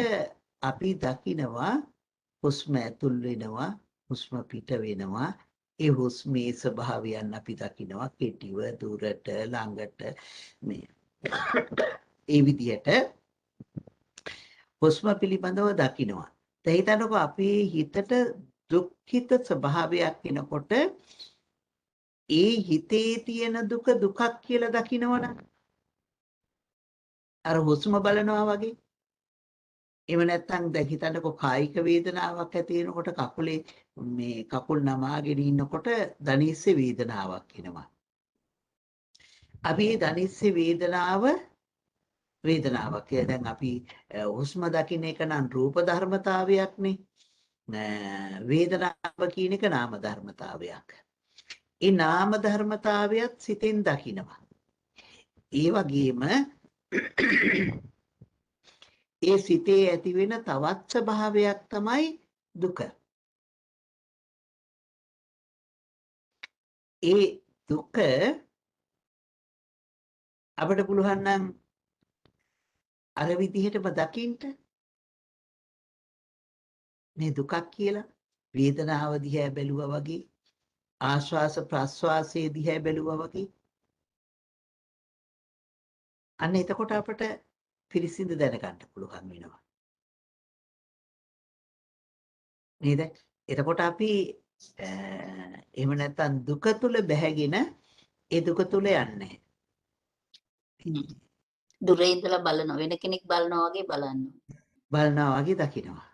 S1: අපි දකිනවා හුස්ම ඇතුල් වෙනවා, හුස්ම පිට වෙනවා. ඒ හුස්මේ ස්වභාවයන් අපි දකිනවා කෙටිව, දුරට, ළඟට මේ ඒ විදිහට හුස්ම පිළිබඳව දකිනවා. දැන් හිතන්නකෝ අපේ හිතට දුක්ඛිත ස්වභාවයක් එනකොට ඒ හිතේ තියෙන දුක දුකක් කියලා දකිනවනම් අර හුස්ම බලනවා වගේ. එහෙම නැත්නම් දැන් හිතන්නකෝ කායික වේදනාවක් ඇති වෙනකොට කකුලේ මේ කකුල් නමාගෙන ඉන්නකොට දනිස්සේ වේදනාවක් එනවා. අපි මේ දනිස්සේ වේදනාවක් දැන් අපි හුස්ම දකින්න එක නම් රූප ධර්මතාවයක්නේ. වේදනාව කියන එක නාම ධර්මතාවයක්. ඒ නාම ධර්මතාවයත් සිතෙන් දකිනවා. ඒ වගේම ඒ සිතේ ඇති වෙන තවත් ස්වභාවයක් තමයි දුක. ඒ දුක අපිට පුළුවන් නම් අර විදිහටම දකින්න මේ දුකක් කියලා වේදනාව දිහා බැලුවා වගේ ආශ්වාස ප්‍රශ්වාසයේ දිහා බැලුවා වගේ අන්න එතකොට අපට පිරිසිදු දැනගන්න පුළුවන් වෙනවා. නේද? එතකොට අපි එහෙම නැත්නම් දුක තුල බැහැගෙන ඒ දුක තුල යන්නේ.
S3: දුරේ ඉඳලා බලනවා වෙන කෙනෙක් බලනවා වගේ
S1: බලනවා වගේ දකිනවා.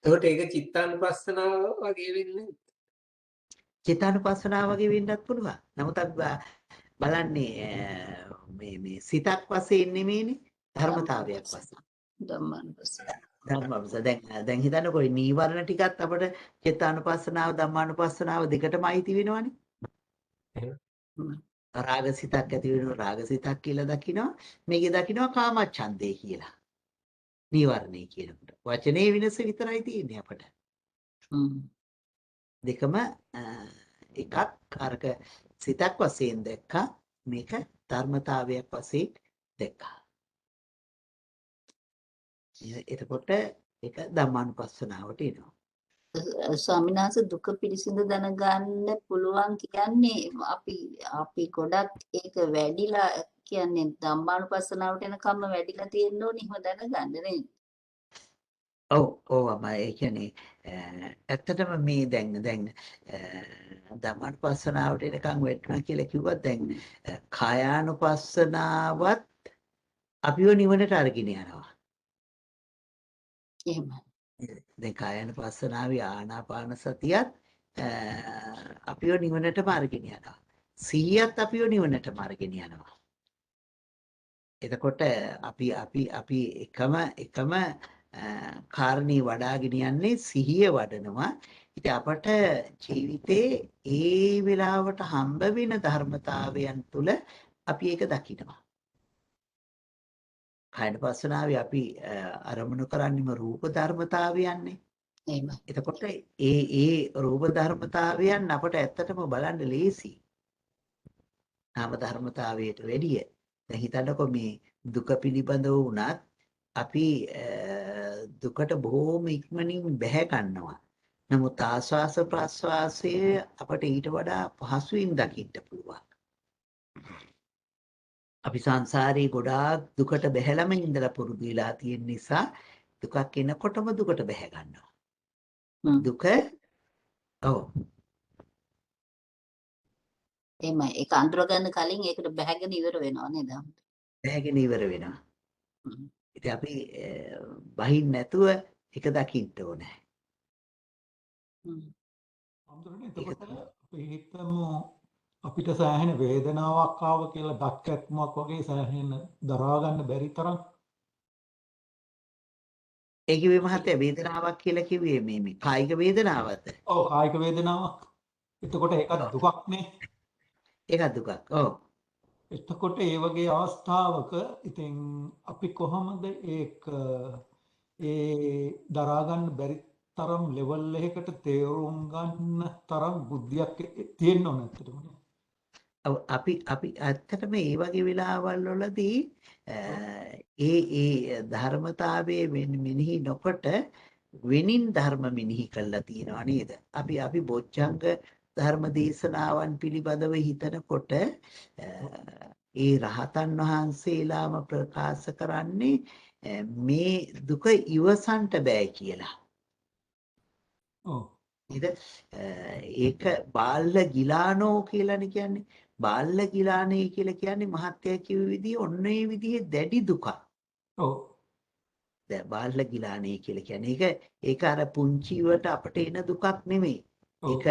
S2: ඒකට ඒක චිත්තානුපස්සනාව වගේ වෙන්නේ.
S1: චිත්තානුපස්සනාව වගේ වෙන්නත් පුළුවන්. නමුත් අපි බලන්නේ මේ සිතක් වශයෙන් නෙමෙයිනේ ධර්මතාවයක් වශයෙන්. ධම්මානුපස්සනාව. දැන් හිතන්නකෝ නීවරණ ටිකත් අපිට චිත්තානුපස්සනාව ධම්මානුපස්සනාව දෙකටම අයිති වෙනවනේ. රාගසිතක් ඇති වෙනවා රාගසිතක් කියලා දකිනවා. මේකේ දකිනවා කාමච්ඡන්දේ කියලා. නීවරණේ කියනකොට. වචනේ වෙනස විතරයි තියෙන්නේ අපට. දෙකම එකක් අරක සිතක් වශයෙන් දැක්කා මේක ධර්මතාවයක් වශයෙන් දැක්කා. එතකොට ඒක ධම්මානුපස්සනාවට එනවා.
S3: ස්වාමීන් වහන්සේ දුක පිළිසිඳ දැනගන්න පුළුවන් කියන්නේ අපි ගොඩක් ඒක වැඩිලා කියන්නේ ධම්මානුපස්සනාවට එනකම්ම වැඩිලා තියෙන්න ඕනේ එහෙම දැනගන්න නේද?
S1: ඔව් ඒ කියන්නේ ඇත්තටම මේ දැන් ධම්මානුපස්සනාවට එනකම් වෙටනවා කියලා කිව්වත් දැන් කායානුපස්සනාවත් අපිව නිවනට අරගෙන යනවා.
S3: එහෙමයි.
S1: දැන් කායානුපස්සනාවේ ආනාපාන සතියත් අපිව නිවනටම අරගෙන යනවා. සිහියත් අපිව නිවනටම අරගෙන යනවා. එතකොට අපි එකම කාරණේ වඩාගෙන යන්නේ සිහිය වඩනවා. ඉතින් අපට ජීවිතේ ඒ වෙලාවට හම්බ වෙන ධර්මතාවයන් තුළ අපි ඒක දකිනවා. කායනුපස්සනාවේ අපි අරමුණු කරන්නේම රූප ධර්මතාවයන්නේ.
S3: එහෙමයි.
S1: එතකොට ඒ රූප ධර්මතාවයන් අපට ඇත්තටම බලන්න ලේසි. නාම ධර්මතාවයට වැඩිය. දැන් හිතන්නකෝ මේ දුක පිළිබඳව වුණත් අපි දුකට බොහෝම ඉක්මනින් බැහැ ගන්නවා. නමුත් ආස්වාස ප්‍රස්වාසයේ අපට ඊට වඩා පහසුවෙන් දකින්න පුළුවන්. අපි සංසාරේ ගොඩාක් දුකට බැහැලම ඉඳලා පුරුදු වෙලා තියෙන නිසා දුකක් එනකොටම දුකට බැහැ ගන්නවා.
S3: හ්ම්.
S1: දුක ඔව්
S3: එහෙමයි. ඒක අඳුර ගන්න කලින් ඒකට බැහැගෙන ඉවර වෙනවා නේද?
S1: බැහැගෙන ඉවර වෙනවා.
S3: හ්ම්.
S1: ඉතින් අපි බහින් නැතුව එක දකින්න ඕනේ.
S3: හ්ම්.
S4: අමුතුවෙන්
S1: ඒක
S4: එතකොට අපි හිතමු අපිට සෑහෙන වේදනාවක් ආව කියලා දක්කැක්මක් වගේ සෑහෙන දරා ගන්න බැරි තරම්
S1: ඒ කිව්වේ මහත්තයා වේදනාවක් කියලා කිව්වේ මේ කායික වේදනාවක්ද?
S4: ඔව් කායික වේදනාවක්. එතකොට ඒකත්
S1: ඔව්.
S4: දුකක් නේ.
S1: ඒක දුකක්. ඔව්.
S4: එතකොට ඒ වගේ අවස්ථාවක ඉතින් අපි කොහොමද ඒක ඒ දරා ගන්න බැරි තරම් ලෙවල් එකකට තේරුම් ගන්න තරම් බුද්ධියක් තියෙන්න ඕන ඇත්තටම නේ.
S1: ඔව් අපි ඇත්තටම මේ වගේ වෙලාවල් වලදී ඒ ධර්මතාවයේ මෙනෙහි නොකොට වෙනින් ධර්ම මෙනෙහි කළා තියෙනවා නේද? අපි බොජ්ජංග ධර්ම දේශනාවන් පිළිබඳව හිතනකොට ඒ රහතන් වහන්සේලාම ප්‍රකාශ කරන්නේ මේ දුක ඉවසන්ට බෑ කියලා.
S4: ඔව්.
S1: නේද? ඒක බාල්ල ගිලානෝ කියලානේ කියන්නේ. බාල්ල ගිලානේ කියලා කියන්නේ මහත්ය කිව්ව විදිහ ඔන්න ඒ විදිහේ දැඩි දුකක්.
S4: ඔව්.
S1: දැන් බාල්ල ගිලානේ කියලා කියන්නේ ඒක අර පුංචිවට අපට එන දුකක් නෙමෙයි.
S4: ඔව්.
S1: ඒක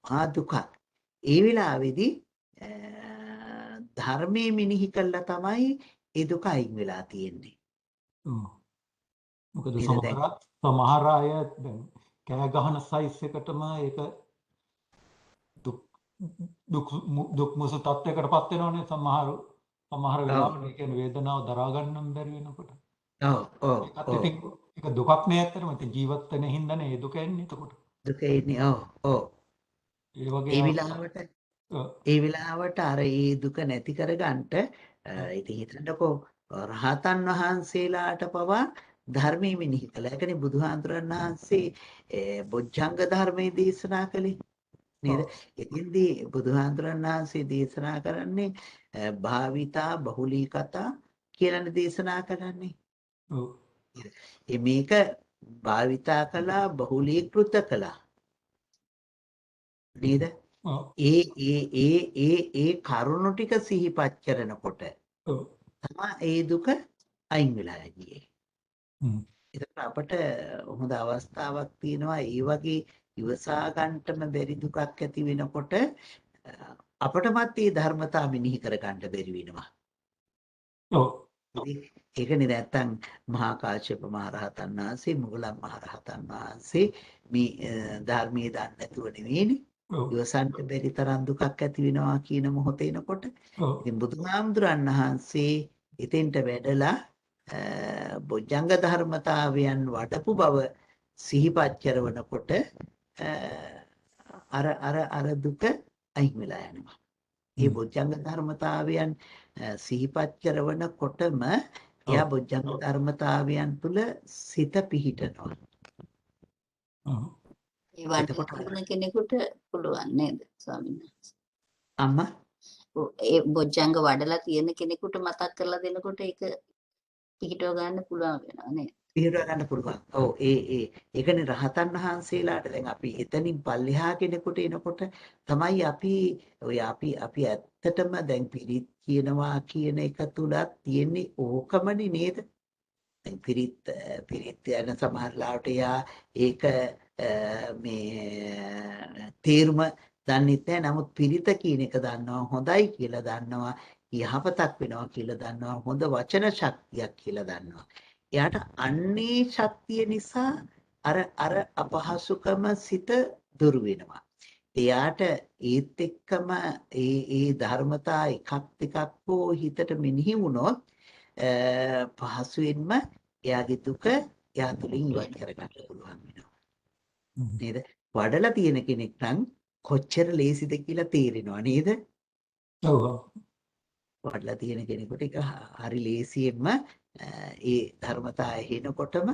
S1: මහා දුකක්. ඒ වෙලාවේදී ධර්මයේ මෙනෙහි කළා තමයි ඒ දුක අයින් වෙලා තියෙන්නේ.
S4: ඔව්. මොකද
S1: නේද දැන්?
S4: සමහර අය දැන් කෑ ගහන සයිස් එකටම ඒක දුක් මුසු තත්යකටපත් වෙනවනේ සමහර
S1: ඔව්.
S4: වෙලාවට ඒ කියන්නේ වේදනාව දරා ගන්නම බැරි වෙනකොට.
S1: ඔව්.
S4: ඒකත් ඉතින් ඒක දුකක් නේ ඇත්තටම. ඉතින් ජීවත් වෙන හින්දානේ ඒ දුක එන්නේ එතකොට.
S1: දුක එන්නේ. ඔව්.
S4: ඒ වගේ
S1: ඒ වෙලාවට අර ඒ දුක නැති කරගන්නට ඉතින් හිතන්නකෝ රහතන් වහන්සේලාට පවා ධර්මයේ මෙනෙහි කළා. ඒ කියන්නේ බුදුහාඳුරන් වහන්සේ බොජ්ජංග ධර්මයේ දේශනා කළේ නේද? එතෙන්දී බුදුහාඳුරන් වහන්සේ දේශනා කරන්නේ භාවිතා බහුලී කතා කියලානේ දේශනා කරන්නේ.
S4: ඔව්.
S1: මේක භාවිතා කළා බහුලීකృత කළා. නේද?
S4: ඔව්.
S1: ඒ කරුණු ටික සිහිපත් කරනකොට
S4: ඔව්.
S1: තමයි ඒ දුක අයින් වෙලා ගියේ.
S4: හ්ම්.
S1: ඒකට අපට හොඳ අවස්ථාවක් තියෙනවා ඒ වගේ ඉවසා ගන්නටම බැරි දුකක් ඇති වෙනකොට අපටමත් මේ ධර්මතා මෙනෙහි කර ගන්න බැරි වෙනවා.
S4: ඔව්.
S1: ඒකනේ නැත්තම් මහා කාශ්‍යප මහ රහතන් වහන්සේ මුගලන් මහ රහතන් වහන්සේ මේ ධර්මයේ දන්නේ නැතුව නෙවෙයිනේ.
S4: ඔව්.
S1: ඉවසන්ට බැරි තරම් දුකක් ඇති වෙනවා කියන මොහොත එනකොට
S4: ඔව්.
S1: ඉතින් බුදුහාමුදුරන් වහන්සේ එතෙන්ට වැඩලා බොජ්ජංග ධර්මතාවයන් වඩපු බව සිහිපත් කරනකොට අර දුක අයින් වෙලා යනවා. මේ බොජ්ජංග ධර්මතාවයන් සිහිපත් කරනකොටම එයා බොජ්ජංග ධර්මතාවයන් තුල සිත පිහිටනවා.
S4: ඔව්.
S3: ඒ වගේ තිබුණ කෙනෙකුට පුළුවන් නේද ස්වාමීන් වහන්සේ?
S1: අම්මා
S3: ඒ බොජ්ජංග වඩලා තියෙන කෙනෙකුට මතක් කරලා දෙනකොට ඒක පිළිටව ගන්න පුළුවන් වෙනවා නේද?
S1: පිළිටව ගන්න පුළුවන්. ඔව් ඒකනේ රහතන් වහන්සේලාට දැන් අපි එතනින් පල්ලෙහා කෙනෙකුට එනකොට තමයි අපි ඇත්තටම දැන් පිරිත් කියනවා කියන එක තුලත් තියෙන්නේ ඕකමනේ නේද? දැන් පිරිත් යන සමහරලාට යා ඒක මේ තේරුම දන්නේ නැහැ. නමුත් පිරිත කියන එක දන්නවා හොඳයි කියලා දන්නවා. යහපතක් වෙනවා කියලා දන්නවා. හොඳ වචන ශක්තියක් කියලා දන්නවා. එයාට අන්නේ ශක්තිය නිසා අර අපහසුකම සිත දුරු වෙනවා. එයාට ඒත් එක්කම ඒ ධර්මතා එකක් දෙකක් හෝ හිතට මෙනෙහි වුණොත් පහසුවෙන්ම එයාගේ දුක එයා තුළින් ඉවත් කරගන්න පුළුවන් වෙනවා. නේද? වඩලා තියෙන කෙනෙක් නම් කොච්චර ලේසිද කියලා තේරෙනවා නේද?
S4: ඔව්.
S1: වඩලා තියෙන කෙනෙකුට ඒක හරි ලේසියෙන්ම ඒ ධර්මතා ඇහෙනකොටම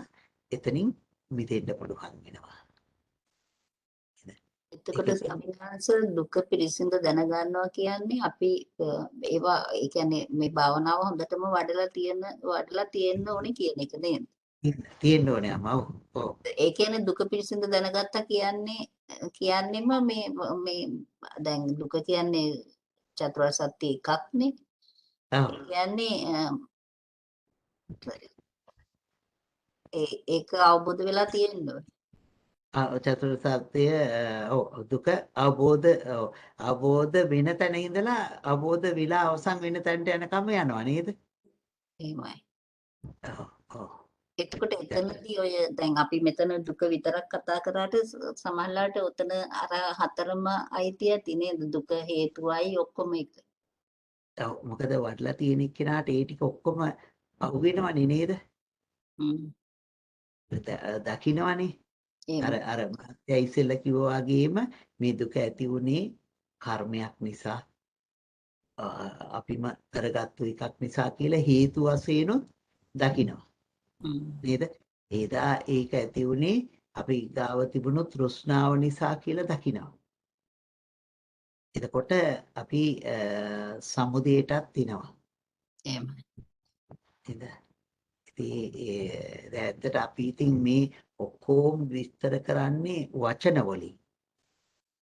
S1: එතනින් මිදෙන්න පුළුවන් වෙනවා.
S3: එතකොට
S1: ඒක
S3: ස්වාමීන් වහන්සේ දුක පිළිසිඳ දැනගන්නවා කියන්නේ අපි ඒවා ඒ කියන්නේ මේ භාවනාව හොඳටම වඩලා තියෙන්න ඕනේ කියන එක නේද?
S1: තියෙන්න ඕනේ අම්මා. ඔව්.
S3: ඒ කියන්නේ දුක පිළිසිඳ දැනගත්තා කියන්නේම මේ දැන් දුක කියන්නේ චතුරාර්ය සත්‍ය එකක්නේ.
S1: ඔව්.
S3: ඒ කියන්නේ ඒක අවබෝධ වෙලා තියෙන්න ඕනේ.
S1: චතුරාර්ය සත්‍ය දුක අවබෝධ වෙන තැන ඉඳලා අවබෝධ විලා අවසන් වෙන තැනට යනකම් යනවා නේද?
S3: එහෙමයි.
S1: ඔව්. ඔව්.
S3: එතකොට එතනදී ඔය දැන් අපි මෙතන දුක විතරක් කතා කරාට සමහරවිට උතන අර හතරම අයිති ඇති නේද? දුක හේතුවයි ඔක්කොම එක.
S1: ඔව්. මොකද වඩලා තියෙන කෙනාට ඒ ටික ඔක්කොම අහුවෙනවනේ නේද?
S3: හ්ම්.
S1: දකින්නවනේ. අර මහත්තයා ඉස්සෙල්ලා කිව්වා වගේම මේ දුක ඇති වුණේ කර්මයක් නිසා අපිම කරගත්තු එකක් නිසා කියලා හේතු වශයෙන් දකිනවා නේද? එදා ඒක ඇති වුණේ අපි ගාව තිබුණු තෘෂ්ණාව නිසා කියලා දකිනවා. එතකොට අපි සමුදයටත් එනවා.
S3: එහෙමයි.
S1: නේද? ඇත්තට අපි ඉතින් මේ ඔක්කොම විස්තර කරන්නේ වචන වලින්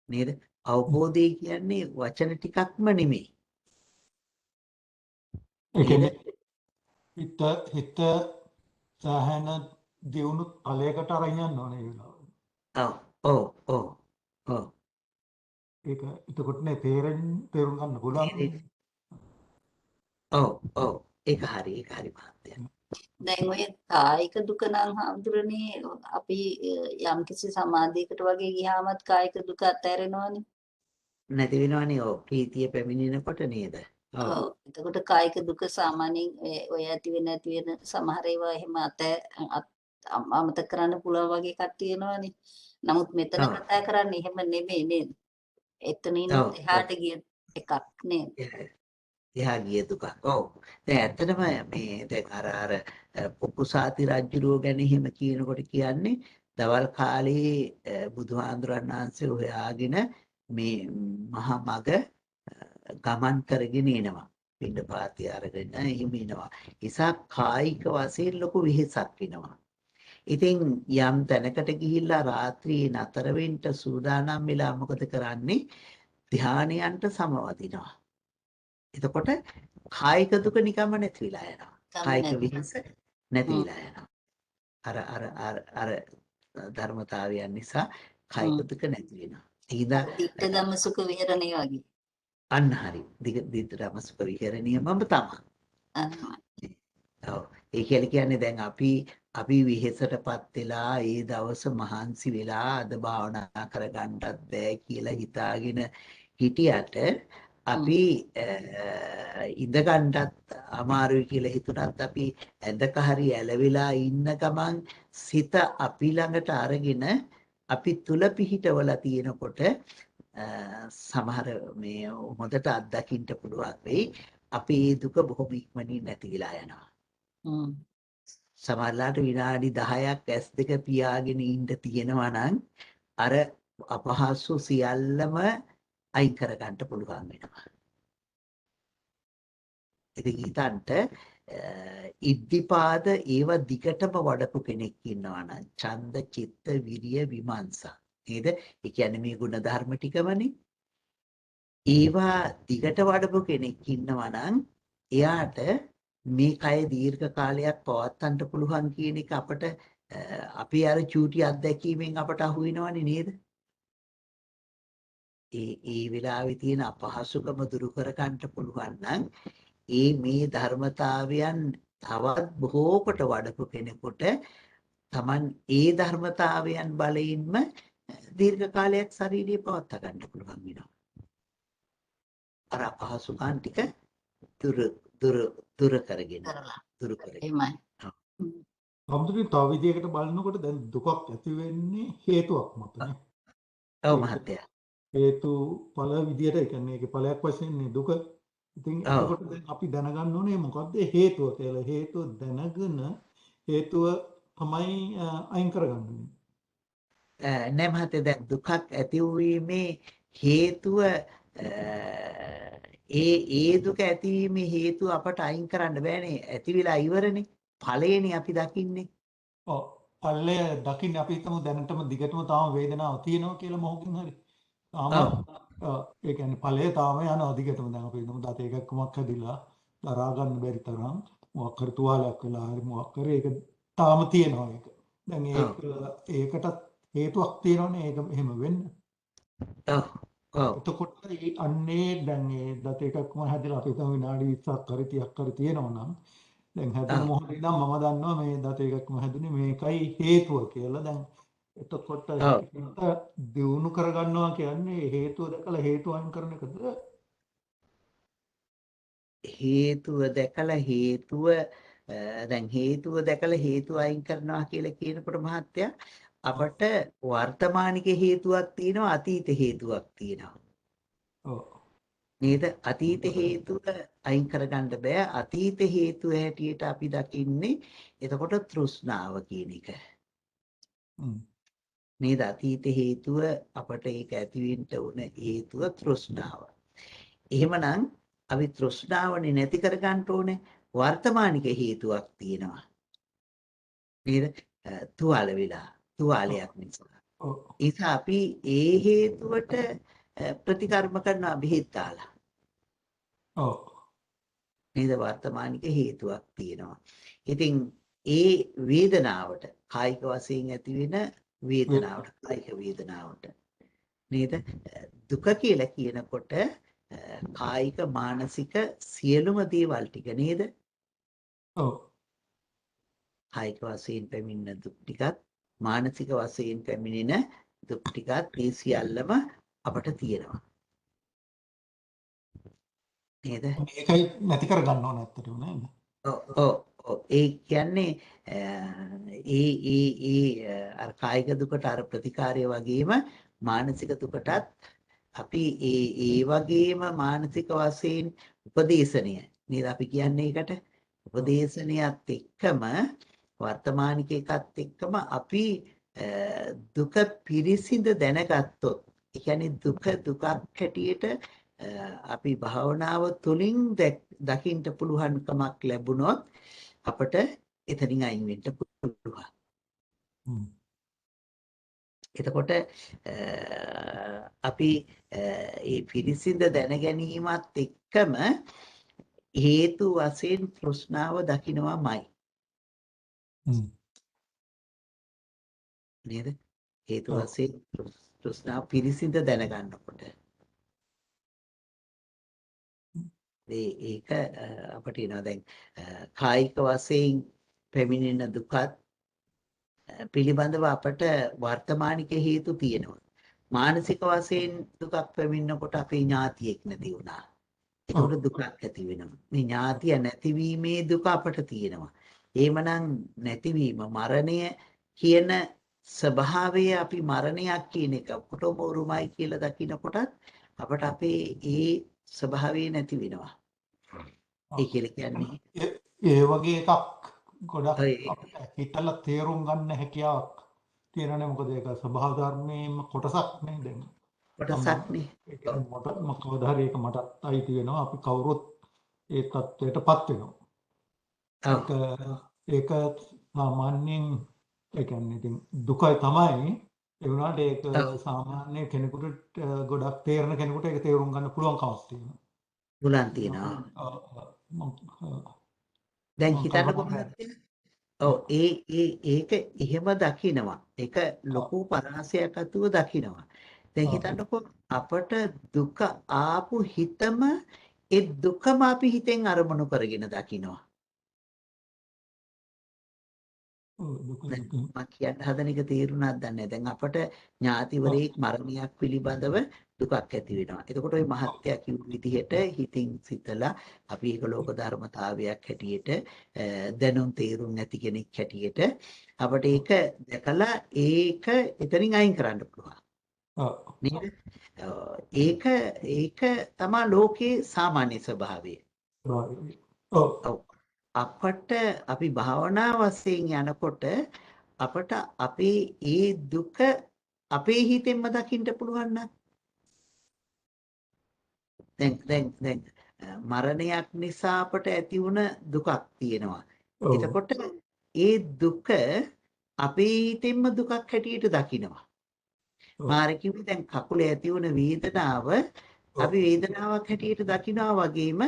S1: නේද? අවබෝධය කියන්නේ වචන ටිකක්ම නෙමෙයි.
S4: ඒ කියන්නේ හිත සහන දියුණු ඵලයකට අරන් යන්න ඕනේ ඒ වෙලාවට.
S1: ඔව් ඔව් ඔව්.
S4: ඒක එතකොට නේ තේරුම් ගන්න පුළුවන්.
S1: ඔව් ඒක හරි මහත්තයා.
S3: දැන් ඔය කායික දුක නම් හඳුරන්නේ අපි යම්කිසි සමාධියකට වගේ ගියාමත් කායික දුක අත්හැරෙනවනේ.
S1: නැති වෙනවනේ ප්‍රීතිය පැමිණෙනකොට නේද?
S3: ඔව්. එතකොට කායික දුක සාමාන්‍යයෙන් ඔය ඇති වෙන සමහර ඒවා එහෙම අමතක කරන්න පුළුවන් වගේ එකක් තියෙනවනේ. නමුත් මෙතන කතා කරන්නේ එහෙම නෙමෙයි නේද? එතනින් එහාට ගිය එකක් නේද?
S1: එහා ගිය දුකක්. ඔව්. දැන් ඇත්තටම මේ දැන් අර පුකුසාති රජුරෝ ගැන එහෙම කියනකොට කියන්නේ දවල් කාලේ බුදුහාඳුරන් වහන්සේ හොයාගෙන මේ මහා මග ගමන් කරගෙන එනවා. පිණ්ඩපාතය අරගෙන එහෙම එනවා. ඒසා කායික වශයෙන් ලොකු වෙහෙසක් වෙනවා. ඉතින් යම් තැනකට ගිහිල්ලා රාත්‍රියේ නතර වෙන්න සූදානම් වෙලා මොකද කරන්නේ? ධානයන්ට සමවදිනවා. එතකොට කායික දුක නිකම්ම නැති වෙලා යනවා. කායික වෙහෙස නැති වෙලා යනවා. අර ධර්මතාවයන් නිසා කායික දුක නැති වෙනවා.
S3: දිට්ඨ ධම්ම සුඛ විහරණය වගේ.
S1: අන්න හරි. දිට්ඨ ධම්ම සුඛ විහරණයම තමයි. ඔව්. ඒ කියන්නේ දැන් අපි විහෙසටපත් වෙලා ඒ දවස් මහන්සි වෙලා අද භාවනා කරගන්නත් බෑ කියලා හිතාගෙන හිටියට අපි ඉඳගන්නත් අමාරුයි කියලා හිතුණත් අපි ඇඳක හරි ඇලවිලා ඉන්න ගමන් සිත අපි ළඟට අරගෙන අපි තුල පිහිටවලා තියෙනකොට සමහර මේ හොඳට අත්දකින්න පුළුවන් වෙයි අපි මේ දුක බොහොම ඉක්මනින් නැති වෙලා යනවා. සමහරලාට විනාඩි 10ක් S2 පියාගෙන ඉන්න තියෙනවා නම් අර අපහසු සියල්ලම අයින් කරගන්න පුළුවන් වෙනවා. ඉතින් හිතන්ට ඉද්ධිපාද ඒව දිගටම වඩපු කෙනෙක් ඉන්නවා නම් ඡන්ද චිත්ත විරිය විමර්ශන නේද? ඒ කියන්නේ මේ ගුණ ධර්ම ටිකමනේ. ඒවා දිගට වඩපු කෙනෙක් ඉන්නවා නම් එයාට මේ කය දීර්ඝ කාලයක් පවත්වන්න පුළුවන් කියන එක අපට අපි අර චූටි අත්දැකීමෙන් අපට අහු වෙනවනේ නේද? ඒ වෙලාවේ තියෙන අපහසුකම දුරු කර ගන්න පුළුවන් නම් මේ ධර්මතාවයන් තවත් බොහෝ කොට වඩපු කෙනෙකුට Taman ඒ ධර්මතාවයන් බලයෙන්ම දීර්ඝ කාලයක් ශරීරය පවත්වා ගන්න පුළුවන් වෙනවා. අර අපහසුකම් ටික දුරු කරගෙන.
S3: එහෙමයි.
S4: අමුතුවෙන් තව විදියකට බලනකොට දැන් දුකක් ඇති වෙන්නේ හේතුවක් මතනේ.
S1: ඔව් මහත්තයා.
S4: හේතු ඵල විදියට ඒ කියන්නේ ඒකේ ඵලයක් වශයෙන් නේ දුක. ඉතින් එතකොට දැන් අපි දැනගන්න ඕනේ මොකද්ද හේතුව කියලා. හේතුව දැනගෙන හේතුව තමයි අයින් කරගන්න ඕනේ.
S1: නෑ මහත්තයා දැන් දුකක් ඇති වීමේ හේතුව ඒ දුක ඇතිවීමේ හේතුව අපට අයින් කරන්න බෑනේ ඇති වෙලා ඉවරනේ ඵලයනේ අපි දකින්නේ
S4: ඔව් පල්ලය දකින්න අපි හිතමු දැනටම දිගටම තාම වේදනාව තියෙනවා කියලා මොහොකින් හරි. තාම
S1: ඔව්
S4: ඒ කියන්නේ ඵලය තාම යනවා දිගටම. දැන් අපි හිතමු දත එකක්කමක් හැදිලා දරා ගන්න බැරි තරම් මොකක් හරි තුවාලයක් වෙලා හරි මොකක් හරි ඒක තාම තියෙනවා ඒක. දැන් ඒකටත් හේතුවක් තියෙනවනේ ඒක එහෙම වෙන්න.
S1: ඔව් ඔව්
S4: එතකොට අන්නේ දැන් ඒ දත එකක්ම හැදිලා අපි හිතමු විනාඩි 20ක් හරි 30ක් හරි තියෙනවා නම් දැන් හැදෙන
S1: ඔව්
S4: මොහොතේ ඉඳන් මම දන්නවා මේ දත එකක්ම හැදුනේ මේකයි හේතුව කියලා. දැන් එතකොට
S1: ඔව්
S4: හිත දියුණු කරගන්නවා කියන්නේ හේතුව දැකලා හේතුව අයින් කරන එකද?
S1: හේතුව දැකලා හේතුව දැන් හේතුව දැකලා හේතුව අයින් කරනවා කියලා කියනකොට මහත්තයා අපට වර්තමානික හේතුවක් තියෙනවා අතීත හේතුවක් තියෙනවා
S4: ඔව්
S1: නේද අතීත හේතුව අයින් කරගන්න බෑ අතීත හේතුව හැටියට අපි දකින්නේ එතකොට තෘෂ්ණාව කියන එක
S4: හ්ම්
S1: නේද අතීත හේතුව අපට ඒක ඇති වෙන්න උන හේතුව තෘෂ්ණාව එහෙමනම් අපි තෘෂ්ණාවනේ නැති කරගන්න ඕනේ වර්තමානික හේතුවක් තියෙනවා නේද තුවාල වෙලා තුවාලයක් නිසා
S4: ඔව්
S1: ඒක අපි ඒ හේතුවට ප්‍රතිකර්ම කරනවා බෙහෙත් දාලා
S4: ඔව්
S1: නේද වර්තමානික හේතුවක් තියෙනවා ඉතින් ඒ වේදනාවට කායික වශයෙන් ඇති වෙන වේදනාවට කායික වේදනාවට නේද දුක කියලා කියනකොට කායික මානසික සියලුම දේවල් ටික නේද
S4: ඔව්
S1: කායික වශයෙන් පැමිණෙන දුක් ටිකත් මානසික වශයෙන් පැමිණෙන දුක් ටිකත් මේ සියල්ලම අපට තියෙනවා නේද
S4: මේකයි නැති කරගන්න ඕනේ ඇත්තටම නේද?
S1: ඔව් ඔව් ඔව් ඒ කියන්නේ අර කායික දුකට අර ප්‍රතිකාරය වගේම මානසික දුකටත් අපි ඒ වගේම මානසික වශයෙන් උපදේශනය නේද අපි කියන්නේ ඒකට උපදේශනයත් එක්කම වර්තමානික එකත් එක්කම අපි දුක පිරිසිඳ දැනගත්තොත් ඒ කියන්නේ දුකක් හැටියට අපි භාවනාව තුළින් දකින්න පුළුවන්කමක් ලැබුණොත් අපට එතනින් අයින් වෙන්න පුළුවන්.
S4: හ්ම්
S1: එතකොට අපි ඒ පිරිසිඳ දැන ගැනීමත් එක්කම හේතු වශයෙන් තෘෂ්ණාව දකින්නමයි.
S4: හ්ම්
S1: නේද? හේතු
S4: ඔව්
S1: වශයෙන් තෘෂ්ණාව පිරිසිඳ දැනගන්නකොට ඒක අපට එනවා දැන් කායික වශයෙන් පැමිණෙන දුකත් පිළිබඳව අපට වර්තමානික හේතු තියෙනවා. මානසික වශයෙන් දුකක් පැමිණෙනකොට අපේ ඥාතියෙක් නැති වුණා. ඒකට දුකක් ඇති වෙනවා. මේ ඥාතිය නැතිවීමේ දුක අපට තියෙනවා. එහෙමනම් නැතිවීම මරණය කියන ස්වභාවය අපි මරණයක් කියන එක කොටම උරුමයි කියලා දකිනකොටත් අපට අපේ ඒ ස්වභාවය නැති වෙනවා. ඒ කියලා කියන්නේ
S4: ඒ වගේ එකක් ගොඩක්
S1: ඔය
S4: අපිට හිතලා තේරුම් ගන්න හැකියාවක් තියෙනනේ මොකද ඒක ස්වභාව ධර්මයේම කොටසක් නේ දැන්
S1: කොටසක්නේ.
S4: ඒ කියන්නේ මොකද හරි ඒක මටත් අයිති වෙනවා අපි කවුරුත් ඒ தത്വයටපත් වෙනවා
S1: ඔව්
S4: ඒක සාමාන්‍යයෙන් ඒ කියන්නේ ඉතින් දුකයි තමයි ඒ වුණාට ඒක සාමාන්‍ය කෙනෙකුට ගොඩක් තේරෙන කෙනෙකුට ඒක තේරුම් ගන්න පුළුවන් කමක් තියෙනවා
S1: බුලන් තියනවා. දැන් හිතන්නකො මහත්තයා. ඔව් ඒක එහෙම දකිනවා. ඒක ලොකු පරාසයක් අතුව දකිනවා. දැන් හිතන්නකො අපට දුක ආපු හිතම ඒ දුකම අපි හිතෙන් අරමුණු කරගෙන දකිනවා. මම කියන්න හදන එක තේරුණාද දන්නේ නැහැ. දැන් අපට ඥාතිවරයෙක් මරණයක් පිළිබඳව දුකක් ඇති වෙනවා. එතකොට ওই මහත්ය කිව් විදිහට හිතින් සිතලා අපි ඒක ලෝක ධර්මතාවයක් හැටියට දැනුම් තේරුම් නැති කෙනෙක් හැටියට අපට ඒක දැකලා ඒක එතනින් අයින් කරන්න පුළුවන්. නේද? ඒක තමයි ලෝකේ සාමාන්‍ය ස්වභාවය. ඔව්. අපට අපි භාවනා වශයෙන් යනකොට අපට අපේ ඒ දුක අපේ හිතෙන්ම දකින්න පුළුවන් නම් දැන් මරණයක් නිසා අපට ඇති වුණ දුකක් තියෙනවා.
S4: ඔව්
S1: එතකොට ඒ දුක අපේ හිතෙන්ම දුකක් හැටියට දකිනවා.
S4: ඔව්
S1: මාර කිව්වේ දැන් කකුලේ ඇති වුණ වේදනාව
S4: ඔව්
S1: අපි වේදනාවක් හැටියට දකිනවා වගේම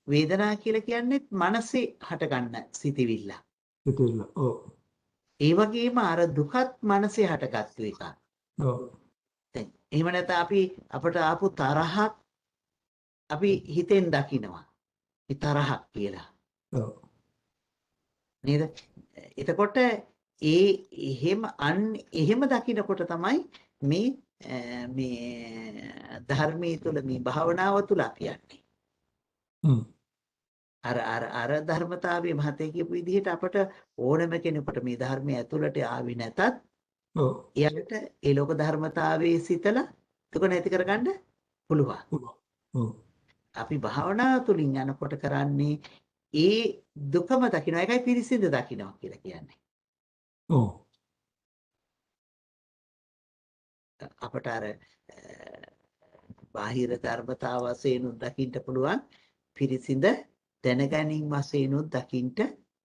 S1: වේදනාව කියලා කියන්නේ මනසේ හටගන්න සිතිවිල්ල.
S4: හිතෙල්ල ඔව්
S1: ඒ වගේම අර දුකත් මනසේ හටගත්තු එකක්.
S4: ඔව්
S1: දැන් එහෙම නැත්නම් අපට ආපු තරහක් අපි හිතෙන් දකිනවා. ඒ තරහක් කියලා.
S4: ඔව්
S1: නේද? එතකොට එහෙම දකිනකොට තමයි මේ ධර්මයේ තුල මේ භාවනාව තුල අපි යන්නේ.
S4: හ්ම්
S1: අර ධර්මතාවයේ මහතේ කියපු විදිහට අපට ඕනම කෙනෙකුට මේ ධර්මයේ ඇතුළට ආවි නැතත්
S4: ඔව්
S1: එයාට ඒ ලෝක ධර්මතාවයේ සිතලා දුක නැති කරගන්න පුළුවන්.
S4: පුළුවන් ඔව්
S1: අපි භාවනාව තුළින් යනකොට කරන්නේ ඒ දුකම දකින්න. ඒකයි පිරිසිදු දකින්නවා කියලා කියන්නේ.
S4: ඔව්
S1: අපට බාහිර ධර්මතාව වශයෙන් දකින්න පුළුවන්. පිරිසිඳ දැනගැනීම වශයෙන් දකින්න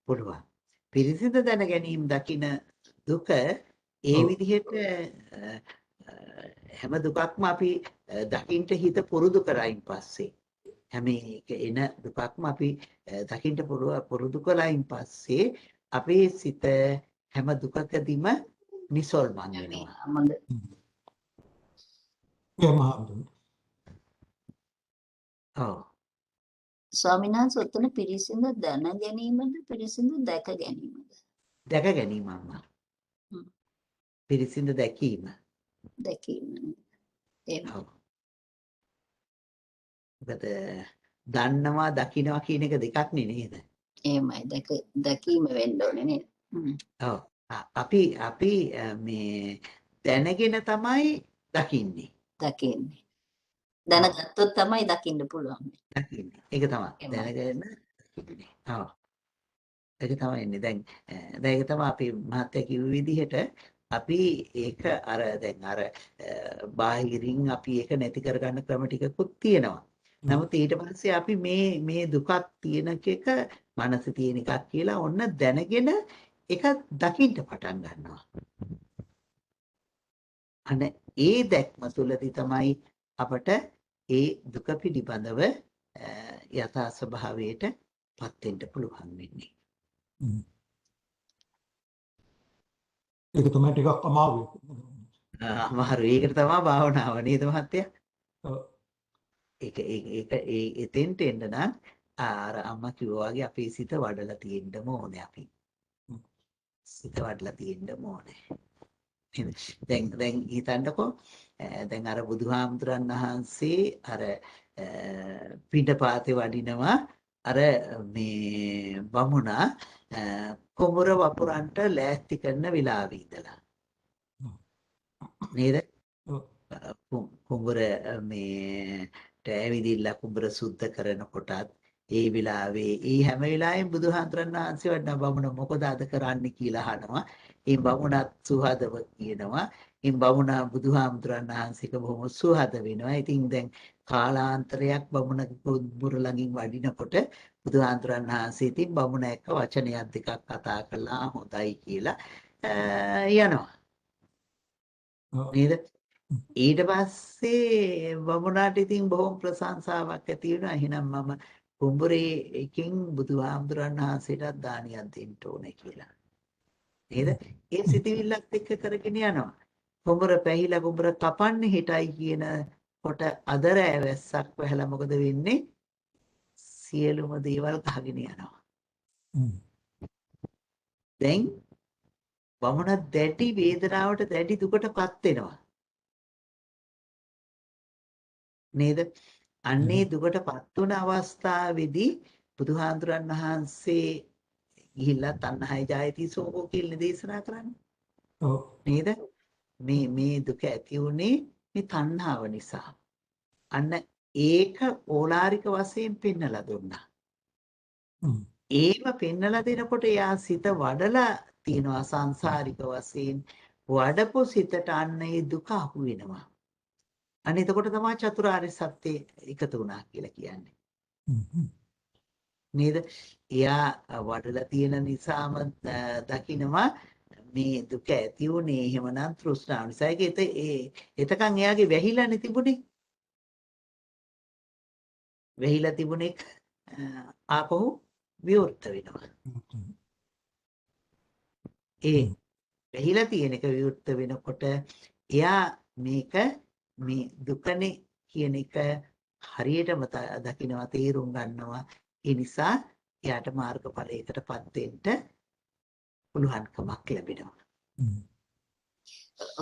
S1: පුළුවන්. පිරිසිඳ දැනගැනීම දකින දුක ඒ
S4: ඔව්
S1: විදිහට හැම දුකක්ම අපි දකින්න හිත පුරුදු කරයින් පස්සේ හැම එක එන දුකක්ම අපි දකින්න පුරුදු කළයින් පස්සේ අපේ සිත හැම දුකකදීම නිසල්මන් වෙනවා.
S3: අමඟ
S4: එහෙම හම්බුනේ
S1: ඔව්.
S3: ස්වාමීන් වහන්සේ ඔතන පිරිසිඳ දැන ගැනීමද පිරිසිඳ දැක ගැනීමද?
S1: දැක ගැනීම අම්මා.
S3: හ්ම්.
S1: පිරිසිඳ දැකීම.
S3: දැකීම. එහෙම.
S1: ඔව්. මොකද දන්නවා දකින්නවා කියන එක දෙකක් නේද?
S3: එහෙමයි දැකීම වෙන්න ඕනේ නේද?
S1: ඔව්. අපි මේ දැනගෙන තමයි දකින්නේ.
S3: දකින්නේ.
S1: ඔව්.
S3: දැනගත්තොත් තමයි දකින්න පුළුවන්.
S1: දකින්නේ. ඒක තමයි.
S3: එහෙමයි.
S1: දැනගෙන දකින්නේ. ඔව්. ඒක තමයි ඉන්නේ. දැන් ඒක තමයි අපි මහත්ය කිව්ව විදිහට අපි ඒක දැන් බාහිරින් අපි ඒක නැති කරගන්න ක්‍රම ටිකකුත් තියෙනවා. නමුත් ඊට පස්සේ අපි මේ දුකක් තියෙන එක මනසේ තියෙන එකක් කියලා ඔන්න දැනගෙන ඒක දකින්න පටන් ගන්නවා. අනේ ඒ දැක්ම තුළදී තමයි අපට ඒ දුක පිළිබඳව යථා ස්වභාවයට පත් වෙන්න පුළුවන් වෙන්නේ.
S4: ඒක තමයි ටිකක් අමාරුයි
S1: අමාරු ඒකට තමයි භාවනාව නේද මහත්තයා?
S4: ඔව්
S1: ඒක එතෙන්ට එන්න නම් අර අම්මා කිව්වා වගේ අපේ සිත වඩලා තියෙන්න ඕනේ අපි. සිත වඩලා තියෙන්න ඕනේ. දැන් හිතන්නකෝ දැන් අර බුදුහාමුදුරන් වහන්සේ අර පිටපාතේ වඩිනවා අර මේ බමුණා කොමුර වපුරන්ට ලෑස්ති කරන වෙලාවේ ඉඳලා නේද? කුඹුර මේට ඇවිදින්න කුඹුර සුද්ධ කරනකොටත් ඒ වෙලාවේ ඒ හැම වෙලාවෙම බුදුහාමුදුරන් වහන්සේ වඩන බමුණ මොකද අද කරන්න කියලා අහනවා. ඒ බමුණත් සුහදව කියනවා. ඒ බමුණ බුදුහාමුදුරන් වහන්සේක බොහොම සුහද වෙනවා. ඉතින් දැන් කාලාන්තරයක් බමුණ කුඹුර ළඟින් වඩිනකොට බුදුහාමුදුරන් වහන්සේ ඉතින් බමුණ එක්ක වචනයක් දෙකක් කතා කළා හොඳයි කියලා යනවා. නේද? ඊට පස්සේ බමුණාට ඉතින් බොහොම ප්‍රශංසාවක් ඇති වෙනවා. එහෙනම් මම කුඹුරේ එකකින් බුදුහාමුදුරන් වහන්සේටත් දානියක් දෙන්න ඕනේ කියලා. නේද? ඒ සිතිවිල්ලත් එක්ක කරගෙන යනවා. කුඹුර පැහිලා කුඹුර කපන්නේ හිටයි කියන කොට අදර ඇවැස්සක් වැහලා මොකද වෙන්නේ? සියලුම දේවල් ගහගෙන යනවා. දැන් බමුණ දැඩි වේදනාවට දැඩි දුකටපත් වෙනවා. නේද? අන්නේ දුකටපත් වුණ අවස්ථාවේදී බුදුහාඳුරන් වහන්සේ ගිහිල්ලා තණ්හාය ජායති සෝකෝ කියලා දේශනා කරන්නේ.
S4: ඔව්
S1: නේද? මේ දුක ඇති උනේ මේ තණ්හාව නිසා. අන්න ඒක ඕලාරික වශයෙන් පෙන්නලා දුන්නා. ඒව පෙන්නලා දෙනකොට එයා සිත වඩලා තියනවා සංසාරික වශයෙන් වඩපු සිතට අන්න ඒ දුක අහු වෙනවා. අන්න එතකොට තමයි චතුරාර්ය සත්‍ය එකතු වුණා කියලා කියන්නේ. නේද? එයා වඩලා තියෙන නිසාම දකිනවා මේ දුක ඇති වුණේ එහෙමනම් තෘෂ්ණාව නිසා. එතකන් එයාගේ වැහිලානේ තිබුණේ. වැහිලා තිබුණේ ආපහු විවෘත වෙනවා. ඒ වැහිලා තියෙන එක විවෘත වෙනකොට එයා මේක මේ දුකනේ කියන එක හරියටම දකිනවා, තේරුම් ගන්නවා. ඒ නිසා එයාට මාර්ගඵලයකටපත් වෙන්න පුළුවන්කමක් ලැබෙනවා.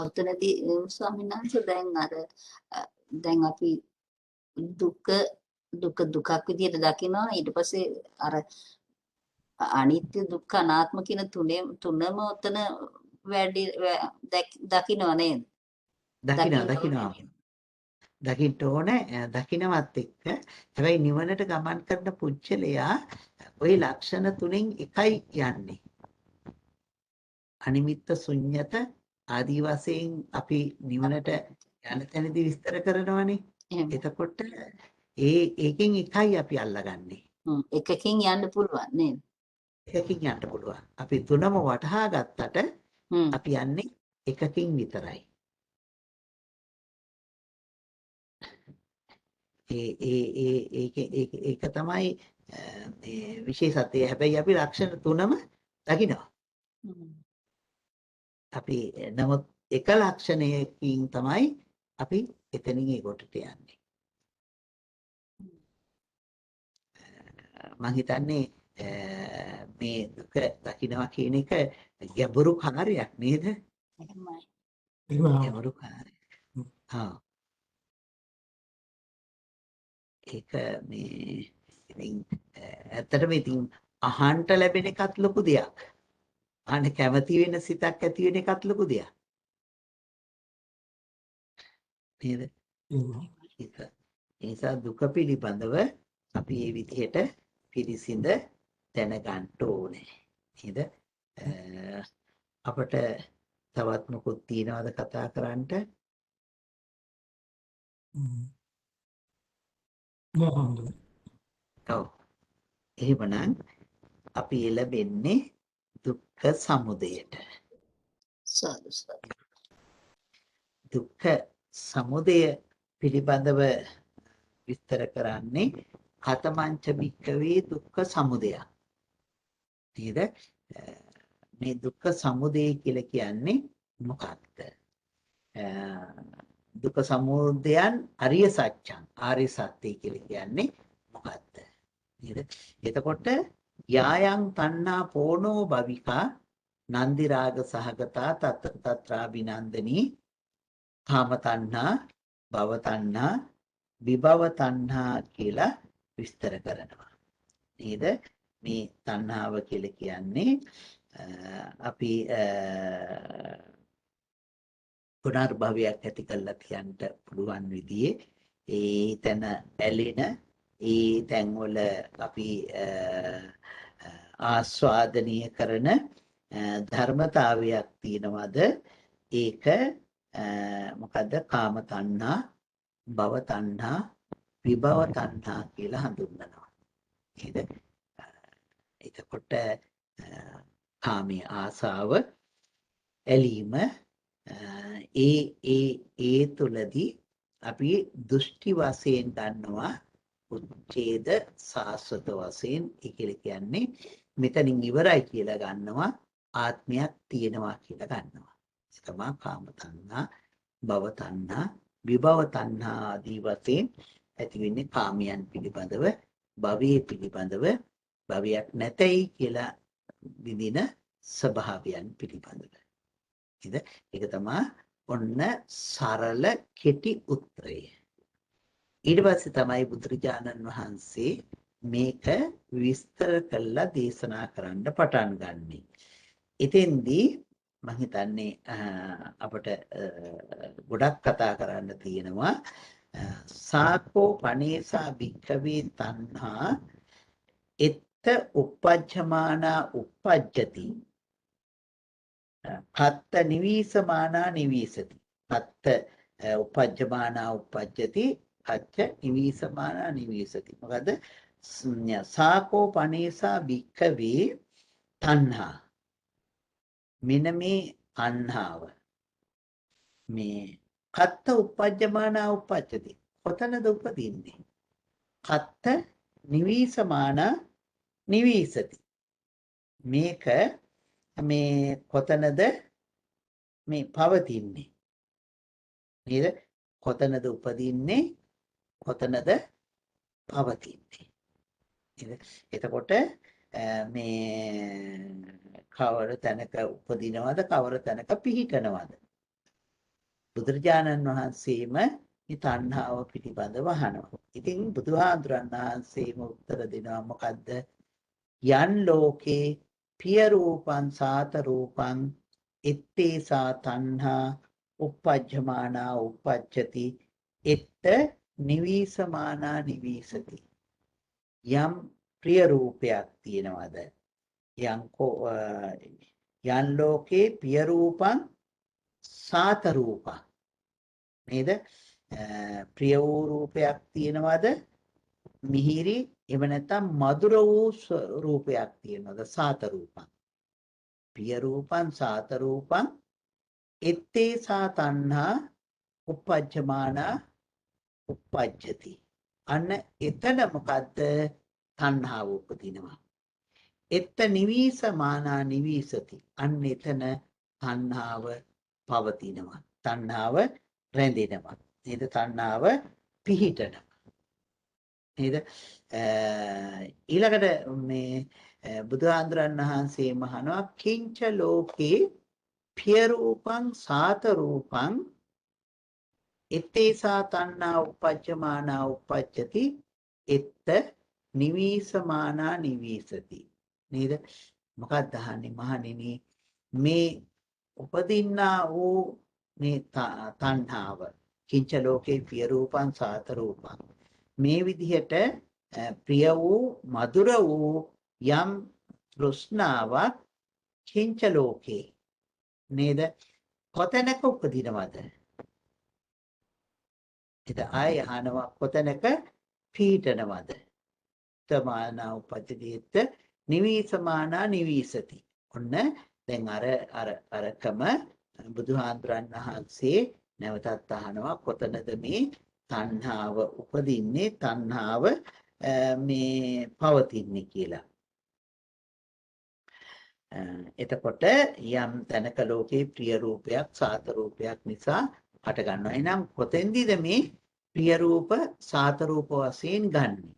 S3: ඔතනදී ස්වාමීන් වහන්සේ දැන් අපි දුකක් විදියට දකිනවා. ඊට පස්සේ අර අනිත්‍ය දුක්ඛ අනාත්ම කියන තුනම ඔතන වැඩි දකිනවා නේද?
S1: දකිනවා. දකින්න ඕනේ. දකින්නවත් එක්ක හැබැයි නිවනට ගමන් කරන පුච්චලයා ওই ලක්ෂණ තුනෙන් එකයි යන්නේ. අනිමිත්ත ශුන්්‍යත ආදී වශයෙන් අපි නිවනට යන තැනදී විස්තර කරනවානේ. එතකොට ඒකෙන් එකයි අපි අල්ලගන්නේ.
S3: එකකින් යන්න පුළුවන් නේද?
S1: එකකින් යන්න පුළුවන්. අපි තුනම වටහා ගත්තට අපි යන්නේ එකකින් විතරයි. ඒක තමයි විශේෂත්වය. හැබැයි අපි ලක්ෂණ තුනම දකිනවා. අපි නමුත් එක ලක්ෂණයකින් තමයි අපි එතනින් ඒකොටට යන්නේ. මම හිතන්නේ මේ දුක දකිනවා කියන එක ගැඹුරු කාර්යයක් නේද? ගැඹුරු කාර්යයක්. ඒක මේ ඉතින් ඇත්තටම ඉතින් අහන්න ලැබෙන එකත් ලොකු දෙයක්. අහන්න කැමති වෙන සිතක් ඇති වෙන එකත් ලොකු දෙයක්. නේද? ඒක නිසා දුක පිළිබඳව අපි මේ විදිහට පිළිසිඳ දැනගන්න ඕනේ. නේද? අපිට තවත් මොකුත් තියනවද කතා කරන්න? ඔව්. එහෙමනම් අපි එළඹෙන්නේ දුක්ඛ සමුදයට. දුක්ඛ සමුදය පිළිබඳව විස්තර කරන්නේ කතමංච භික්ඛවේ දුක්ඛ සමුදය. නේද? මේ දුක්ඛ සමුදය කියලා කියන්නේ මොකක්ද? දුක්ඛ සමුදයන් අරිය සත්‍යං ආර්ය සත්‍ය කියලා කියන්නේ මොකක්ද? නේද? එතකොට යායන් තණ්හා පෝනෝ භවිකා නන්දි රාග සහගතා තත්‍රා විනන්දනී කාම තණ්හා භව තණ්හා විභව තණ්හා කියලා විස්තර කරනවා. නේද? මේ තණ්හාව කියලා කියන්නේ අපි පුනර්භවයක් ඇති කරලා තියන්න පුළුවන් විදිහේ ඒ තැන ඇලෙන ඒ තැන්වල අපි ආස්වාදනීය කරන ධර්මතාවයක් තියෙනවද? ඒක මොකද්ද? කාම තණ්හා, භව තණ්හා, විභව තණ්හා කියලා හඳුන්වනවා. නේද? එතකොට කාමයේ ආසාව, ඇලීම ඒ තුලදී අපි දෘෂ්ටි වශයෙන් ගන්නවා උච්ඡේද සාස්වත වශයෙන්. ඒ කියන්නේ මෙතනින් ඉවරයි කියලා ගන්නවා, ආත්මයක් තියෙනවා කියලා ගන්නවා. ඒ තමයි කාම තණ්හා, භව තණ්හා, විභව තණ්හා ආදී වශයෙන් ඇති වෙන්නේ කාමයන් පිළිබඳව, භවයේ පිළිබඳව, භවයක් නැතයි කියලා විඳින ස්වභාවයන් පිළිබඳව. නේද? ඒක තමයි ඔන්න සරල කෙටි උත්තරය. ඊට පස්සේ තමයි බුදුරජාණන් වහන්සේ මේක විස්තර කරලා දේශනා කරන්න පටන් ගන්නෙ. එතෙන්දී මම හිතන්නේ අපට ගොඩක් කතා කරන්න තියෙනවා. සාකෝ පනේසා භික්ඛවේ තණ්හා එත්ත uppajjamana uppajjati කත්ත නිවීසමානා නිවීසති. කත්ත උපජ්ජමානා උපජ්ජති. කච්ච නිවීසමානා නිවීසති. මොකද සාකෝ පනේසා භික්ඛවේ තණ්හා. මෙන්න මේ තණ්හාව මේ කත්ත උපජ්ජමානා උපජ්ජති. කොතනද උපදින්නේ? කත්ත නිවීසමානා නිවීසති. මේක මේ කොතනද මේ පවතින්නේ නේද? කොතනද උපදින්නේ? කොතනද පවතින්නේ? නේද? එතකොට මේ කවර තැනක උපදිනවද කවර තැනක පිහිටනවද? බුදුරජාණන් වහන්සේම මේ තණ්හාව පිළිබඳව අහනවා. ඉතින් බුදුහාඳුරන් වහන්සේම උත්තර දෙනවා මොකද්ද? යන් ලෝකේ පිය රූපං සාත රූපං ඉත්තේසා තණ්හා uppajjamana uppajjati එත්ත නිවීසමානා නිවීසති. යම් ප්‍රිය රූපයක් තියෙනවද? යන් ලෝකේ පිය රූපං සාත රූපං නේද? ප්‍රිය වූ රූපයක් තියෙනවද? මිහිරි එහෙම නැත්නම් මధుර වූ රූපයක් තියෙනවද? සාත රූපං. පිය රූපං සාත රූපං එත්තේ සා තණ්හා uppajjamana uppajjati. අන්න එතන මොකද්ද? තණ්හාව උපදිනවා. එත්ත නිවීසමානා නිවීසති. අන්න එතන තණ්හාව පවතිනවා. තණ්හාව රැඳෙනවා. නේද? තණ්හාව පිහිටනවා. නේද? ඊළඟට මේ බුදුහාඳුරන් වහන්සේ මහනවා කිංච ලෝකේ පිය රූපං සාත රූපං එත්තේසා තණ්හා uppajjamana uppajjati එත්ත නිවීසමානා නිවීසති. නේද? මොකක්ද අහන්නේ මහණෙනි? මේ උපදින්නා වූ මේ තණ්හාව කිංච ලෝකේ පිය රූපං සාත රූපං මේ විදිහට ප්‍රිය වූ මధుර වූ යම් තෘෂ්ණාවක් කිංච ලෝකේ නේද? කොතැනක උපදිනවද? එත ආය අහනවා කොතැනක පීඨනවද? තමානා උපජ්ජති නිවීසමානා නිවීසති. ඔන්න දැන් අරකම බුදුහාඳුරන් වහන්සේ නැවතත් අහනවා කොතනද මේ තණ්හාව උපදින්නේ? තණ්හාව මේ පවතින්නේ කියලා. එතකොට යම් තැනක ලෝකේ ප්‍රිය රූපයක් සාත රූපයක් නිසා හට ගන්නවා. එහෙනම් කොතෙන්දද මේ ප්‍රිය රූප සාත රූප වශයෙන් ගන්නෙ?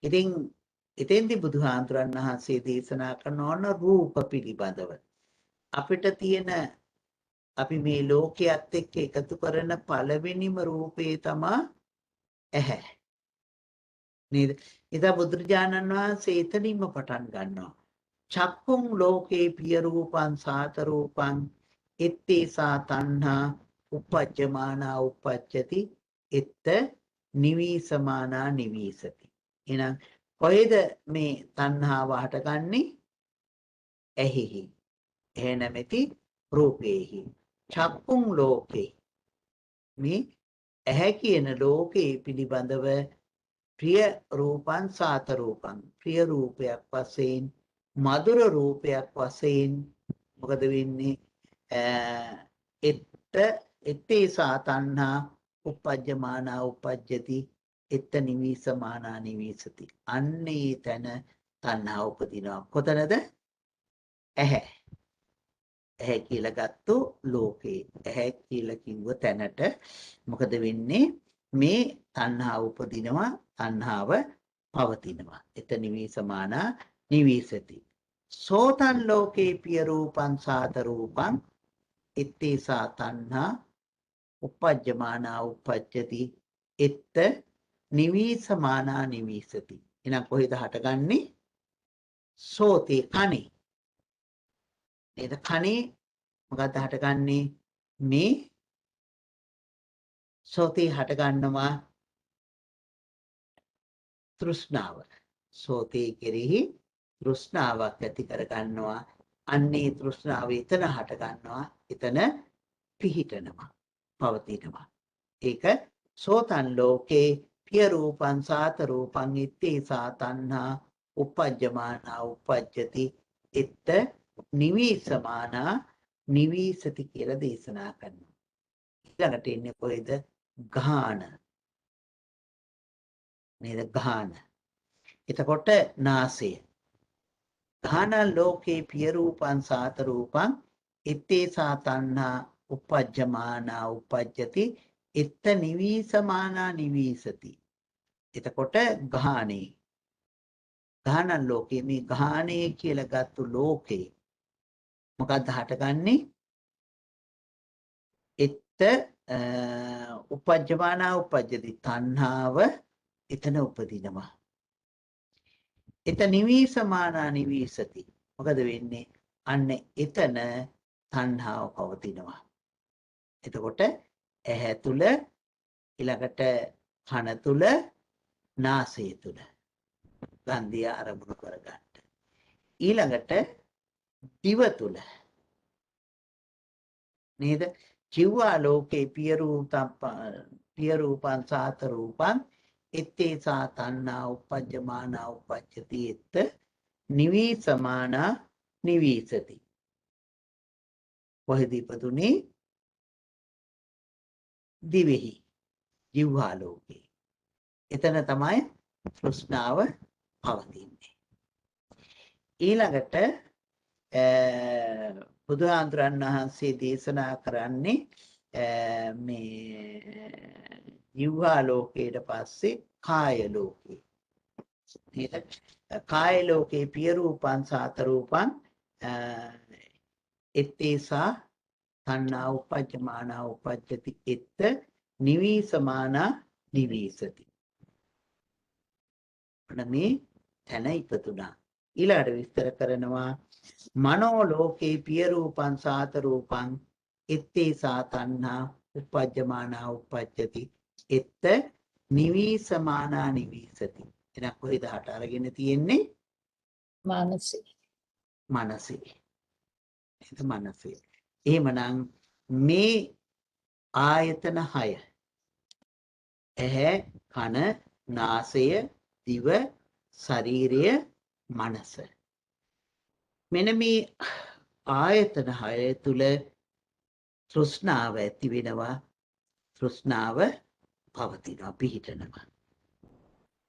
S1: ඉතින් එතෙන්දි බුදුහාඳුරන් වහන්සේ දේශනා කරන ඕන රූප පිළිබඳව අපිට තියෙන අපි මේ ලෝකයේත් එක්ක එකතු කරන පළවෙනිම රූපේ තමයි ඇහැ. නේද? එදා බුදුරජාණන් වහන්සේ එතනින්ම පටන් ගන්නවා. චක්කුං ලෝකේ පිය රූපං සාත රූපං එත්තේසා තණ්හා uppajjamana uppajjati එත්ත නිවීසමානා නිවීසති. එහෙනම් කොහෙද මේ තණ්හාව හටගන්නේ? ඇහෙහි. ඇහැ නැමැති රූපේහි. චක්කුං ලෝකේ මේ ඇහැ කියන ලෝකේ පිළිබඳව ප්‍රිය රූපං සාත රූපං ප්‍රිය රූපයක් වශයෙන් මధుර රූපයක් වශයෙන් මොකද වෙන්නේ? එත්තේ සා තණ්හා uppajjamana uppajjati එත්ත නිවීසමානා නිවීසති. අන්නේ තැන තණ්හා උපදිනවා. කොතනද? ඇහැ. ඇහැ කියලා ගත්තු ලෝකේ. ඇහැ කියලා කිව්ව තැනට මොකද වෙන්නේ? මේ තණ්හාව උපදිනවා. තණ්හාව පවතිනවා. එත නිවීසමානා නිවීසති. සෝතං ලෝකේ පිය රූපං සාත රූපං එත්තේසා තණ්හා uppajjamana uppajjati එත්ත නිවීසමානා නිවීසති. එහෙනම් කොහෙද හටගන්නේ? සෝතේ කනේ. නේද? කනේ මොකද්ද හටගන්නේ? මේ සෝතේ හටගන්නවා තෘෂ්ණාව. සෝතේ කෙරෙහි තෘෂ්ණාවක් ඇති කරගන්නවා. අන්නේ තෘෂ්ණාව එතන හට ගන්නවා එතන පිහිටනවා පවතිනවා ඒක සෝතන් ලෝකේ පිය රූපං සාත රූපං ඉත්තේසා තණ්හා උපජ්ජමානා උපජ්ජති ඉත්ත නිවිසමානා නිවිසති කියලා දේශනා කරනවා ඊළඟට එන්නේ කොහෙද ගාන නේද ගාන එතකොට නාසය ගාන ලෝකේ පිය රූපං සාත රූපං ඉත්තේසා තණ්හා උපජ්ජමානා උපජ්ජති ඉත්ත නිවිසමානා නිවිසති එතකොට ගානේ ගාන ලෝකේ මේ ගානේ කියලා ගත්තු ලෝකේ මොකක්ද හටගන්නේ ඉත්ත උපජ්ජමානා උපජ්ජති තණ්හාව එතන උපදිනවා එත නිවිසමානා නිවිසති මොකද වෙන්නේ අන්න එතන තණ්හාව පවතිනවා එතකොට ඇහැ තුල ඊළඟට කන තුල නාසය තුල ගන්ධය අරමුණු කරගන්න ඊළඟට දිව තුල නේද ජීවා ලෝකේ පිය රූපං සාත රූපං ඉත්තේසා තණ්හා උපජ්ජමානා උපජ්ජති ඉත්ත නිවිසමානා නිවිසති කොහෙද ඉපදුනේ දිවෙහි ජීවා ලෝකේ එතන තමයි තෘෂ්ණාව පවතින්නේ ඊළඟට බුදුහාමුදුරන් වහන්සේ දේශනා කරන්නේ මේ ජීවා ලෝකයට පස්සේ කාය ලෝකේ නේද කාය ලෝකේ පිය රූපං සාත රූපං එත්තේසා තණ්හා උපජ්ජමානා උපජ්ජති ඉත්ත නිවිසමානා නිවිසති මේ තැන ඉපදුනා ඊළඟට විස්තර කරනවා මනෝ ලෝකේ පිය රූපං සාත රූපං ඉත්තේසා තණ්හා උපජ්ජමානා උපජ්ජති ඉත්ත නිවිසමානා නිවිසති එන කොහෙද හට අරගෙන තියෙන්නේ
S3: මානසික
S1: මනසේ ඒක මනසේ එහෙමනම් මේ ආයතන 6 ඇහැ කන නාසය දිව ශරීරය මනස මෙන්න මේ ආයතන 6 තුල තෘෂ්ණාව ඇති වෙනවා තෘෂ්ණාව පවතිනවා පිහිටනවා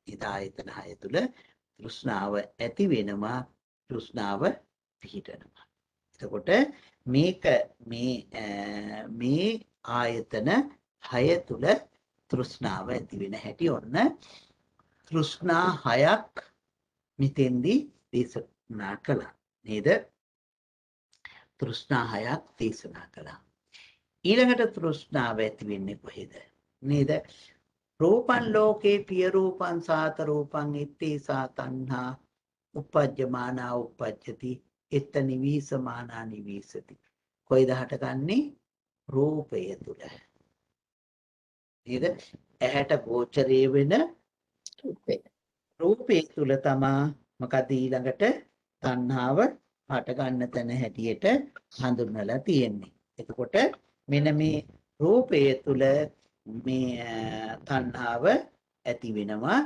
S1: ඒ ආයතන 6 තුල තෘෂ්ණාව ඇති වෙනවා තෘෂ්ණාව පිහිටනවා එතකොට මේක මේ ආයතන 6 තුල තෘෂ්ණාව ඇති වෙන හැටි ඔන්න තෘෂ්ණා 6ක් මෙතෙන්දී දේශනා කළා නේද තෘෂ්ණා 6ක් දේශනා කළා ඊළඟට තෘෂ්ණාව ඇති වෙන්නේ කොහෙද නේද රූපං ලෝකේ පිය රූපං සාත රූපං ඉත්තේසා තණ්හා උපජ්ජමානා උපජ්ජති ඉත්ත නිවිසමානා නිවිසති කොයිද හටගන්නේ රූපය තුල නේද ඇහැට ගෝචරය වෙන රූපේ තුල තමා මොකද ඊළඟට තණ්හාව හට ගන්න තැන හැටියට හඳුන්වලා තියෙන්නේ එතකොට මෙන්න මේ රූපය තුල මේ තණ්හාව ඇති වෙනවා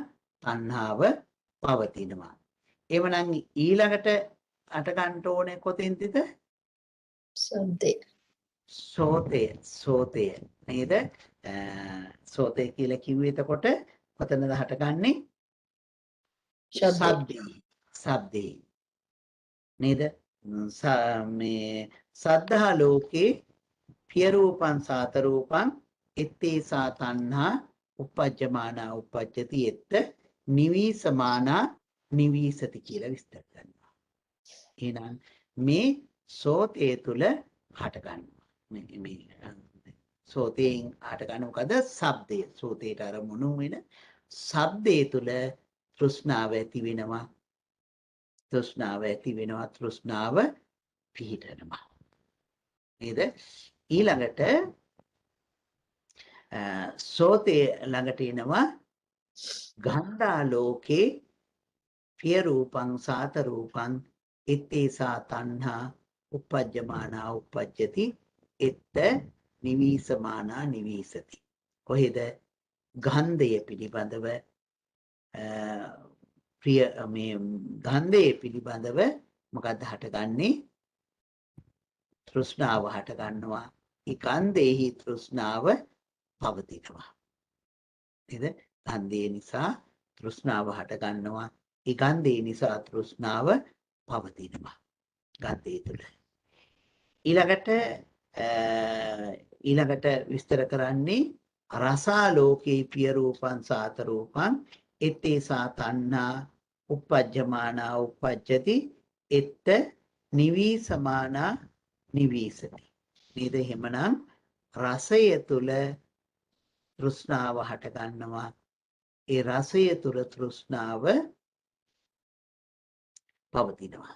S1: තණ්හාව පවතිනවා එවනම් ඊළඟට අට ගන්න ඕනේ කොතෙන්ද සෝතය නේද සෝතය කියලා කිව්වේ එතකොට කොතනද හටගන්නේ ශබ්දේ නේද මේ සද්ධා ලෝකේ පිය රූපං සාත රූපං ඉත්තේසා තණ්හා උපජ්ජමානා උපජ්ජති ඉත්ත නිවිසමානා නිවිසති කියලා විස්තර කරනවා එහෙනම් මේ සෝතය තුල හට ගන්නවා මේ සෝතයෙන් හට ගන්න මොකද ශබ්දය සෝතයට අරමුණු වෙන ශබ්දය තුල තෘෂ්ණාව ඇති වෙනවා තෘෂ්ණාව පිහිටනවා නේද ඊළඟට සෝතේ ළඟට එනවා ගන්ධා ලෝකේ පිය රූපං සාත රූපං ඉත්තේසා තණ්හා uppajjamana uppajjati etta nivisamana nivisati. කොහෙද ගන්ධය පිළිබඳව ප්‍රිය මේ ගන්ධය පිළිබඳව මොකක්ද හටගන්නේ? තෘෂ්ණාව හට ගන්නවා. ඒ ගන්ධෙහි තෘෂ්ණාව පවතිනවා. නේද? ගන්ධය නිසා තෘෂ්ණාව හට ගන්නවා. ඒ ගන්ධය නිසා තෘෂ්ණාව පවතිනවා. ගන්ධය තුළ. ඊළඟට විස්තර කරන්නේ රසා ලෝකේ පිය රූපං සාත රූපං එත්තේසා තණ්හා uppajjamana uppajjati එත්ත නිවීසමානා නිවීසති. නේද? එහෙමනම් රසය තුල තෘෂ්ණාව හට ගන්නවා. ඒ රසය තුල තෘෂ්ණාව පවතිනවා.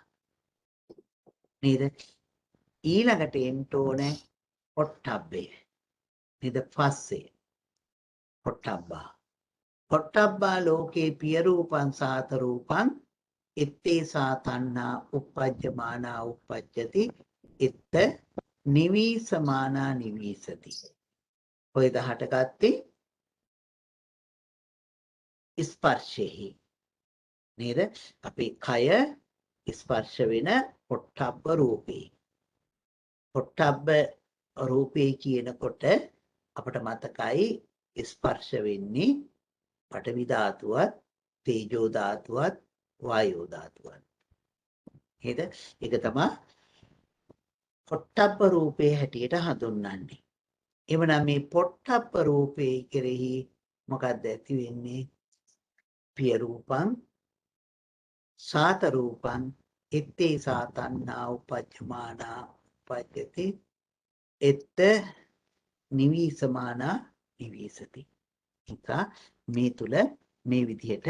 S1: නේද? ඊළඟට එන්න ඕනේ පොට්ටබ්බේ. නේද? පස්සේ පොට්ටබ්බා. පොට්ටබ්බා ලෝකේ පිය රූපං සාත රූපං එත්තේසා තණ්හා uppajjamana uppajjati එත්ත නිවීසමානා නිවීසති. ඔය දහට ගත්තේ ස්පර්ශෙහි. නේද? අපේ කය ස්පර්ශ වෙන පොට්ටබ්බ රූපේ. පොට්ටබ්බ රූපේ කියනකොට අපට මතකයි ස්පර්ශ වෙන්නේ පඨවි ධාතුවත්, තේජෝ ධාතුවත්, වායෝ ධාතුවත්. නේද? ඒක තමයි පොට්ටබ්බ රූපේ හැටියට හඳුන්වන්නේ. එවනම් මේ පොට්ටබ්බ රූපේ කෙරෙහි මොකක්ද ඇති වෙන්නේ? පිය රූපං සාත රූපං එත්තේසා තණ්හා uppajjamana uppajjati එත්ත නිවීසමානා නිවීසති. නිසා මේ තුල මේ විදිහට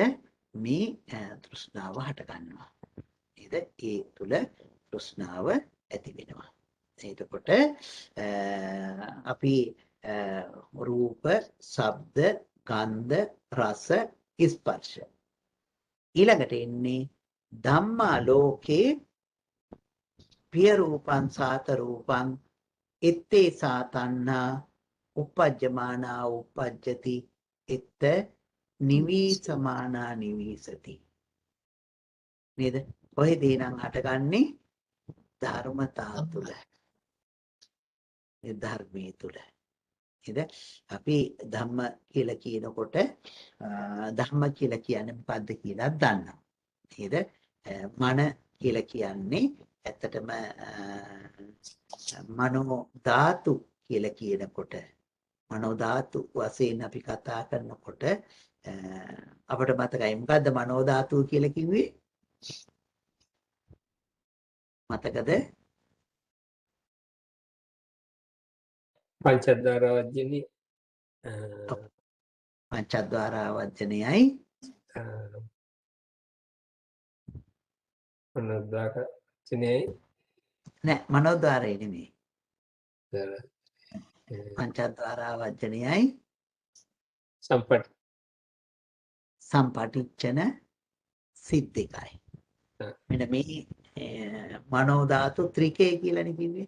S1: මේ තෘෂ්ණාව හට ගන්නවා. නේද? ඒ තුල තෘෂ්ණාව ඇති වෙනවා. එතකොට අපි රූප, ශබ්ද, ගන්ධ, රස, ස්පර්ශ. ඊළඟට එන්නේ ධම්මා ලෝකේ පිය රූපං සාත රූපං එත්තේසා තණ්හා uppajjamana uppajjati එත්ත නිවීසමානා නිවීසති. නේද? කොහෙදී නම් හටගන්නේ? ධර්මතා තුල. ඒ ධර්මයේ තුල. නේද? අපි ධම්ම කියලා කියනකොට ධම්ම කියලා කියන්නේ මොකද්ද කියලා දන්නවා. නේද? මන කියලා කියන්නේ ඇත්තටම මනෝ ධාතු කියලා කියනකොට මනෝ ධාතු වශයෙන් අපි කතා කරනකොට අපිට මතකයි මොකද්ද මනෝ ධාතුව කියලා කිව්වේ? මතකද?
S2: පංචද්වාර වජ්ජනේ
S1: පංචද්වාර වජ්ජනයයි
S2: මනෝද්වාර වජ්ජනේ
S1: නෑ මනෝද්වාරය නෙමෙයි. පංචද්වාර වජ්ජනයයි සම්පටිච්ඡන සිද්දකයි. මෙන්න මේ මනෝ ධාතු ත්‍රිකය කියලානේ කිව්වේ.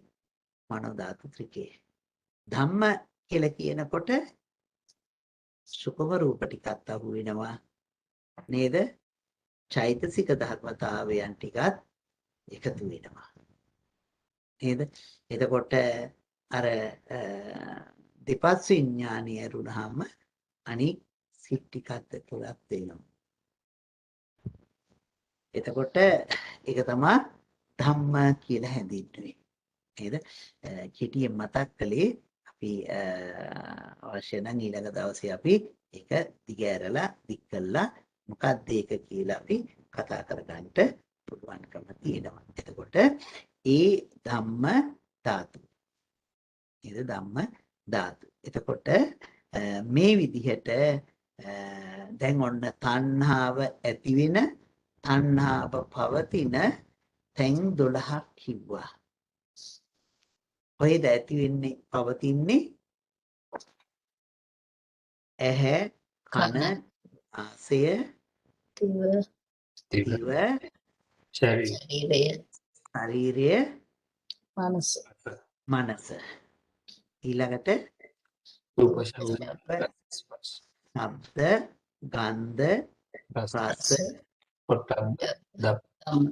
S1: මනෝ ධාතු ත්‍රිකය. ධම්ම කියලා කියනකොට සුඛම රූප ටිකක් අහු වෙනවා. නේද? චෛතසික ධර්මතාවයන් ටිකත් එකතු වෙනවා. නේද? එතකොට අර දෙපස් විඥානය ඇරුණාම අනික් සිත් ටිකත් තුලක් වෙනවා. එතකොට ඒක තමයි ධම්ම කියලා හැඳින්වෙන්නේ. නේද? කෙටියෙන් මතක් කළේ අපි අවශ්‍ය නම් ඊළඟ දවසේ අපි ඒක දිගෑරලා දික් කළා මොකක්ද ඒක කියලා අපි කතා කරගන්න පුළුවන්කම තියෙනවා. එතකොට ඒ ධම්ම ධාතු. නේද? ධම්ම ධාතු. එතකොට මේ විදිහට දැන් ඔන්න තණ්හාව ඇති වෙන තණ්හාව පවතින තැන් 12ක් කිව්වා. කොහෙද ඇති වෙන්නේ පවතින්නේ? ඇහැ, කන, නාසය, දිව,
S2: ශරීරය,
S1: ශරීරය,
S3: මනස
S1: මනස. ඊළඟට
S2: රූප
S3: රූප
S2: ශබ්ද ස්පර්ශ
S1: ශබ්ද, ගන්ධ,
S2: රස
S1: රස,
S2: පොට්ටබ්බ ධම්ම
S3: ධම්ම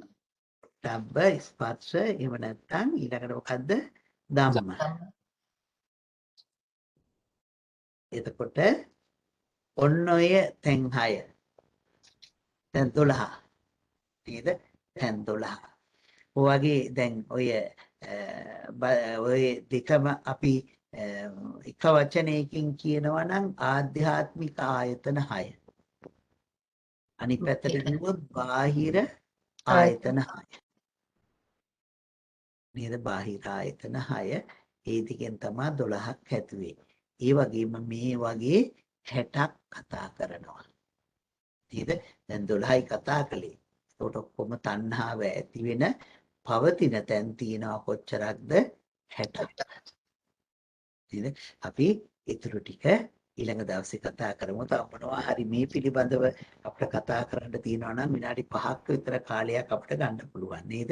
S1: ටබ්බ, ස්පර්ශ, එහෙම නැත්නම් ඊළඟට මොකද්ද? ධම්ම. එතකොට ඔන්න ඔය තැන් 6. දැන් 12. නේද? තැන් 12. ඔයගේ දැන් ඔය දෙකම අපි එක වචනයකින් කියනවා නම් ආධ්‍යාත්මික ආයතන 6. අනිත් පැත්තට කිව්වොත් බාහිර ආයතන 6. නේද? බාහිර ආයතන 6. ඒ ටිකෙන් තමයි 12ක් හැදුවේ. ඒ වගේම මේ වගේ 60ක් කතා කරනවා. නේද? දැන් 12යි කතා කළේ. ඒකට ඔක්කොම තණ්හාව ඇති වෙන පවතින තැන් තියෙනවා කොච්චරක්ද? 60ක්. නේද? අපි ඊටු ටික ඊළඟ දවසේ කතා කරමු. තව මොනවා හරි මේ පිළිබඳව අපිට කතා කරන්න තියෙනවා නම් විනාඩි 5ක් විතර කාලයක් අපිට ගන්න පුළුවන් නේද?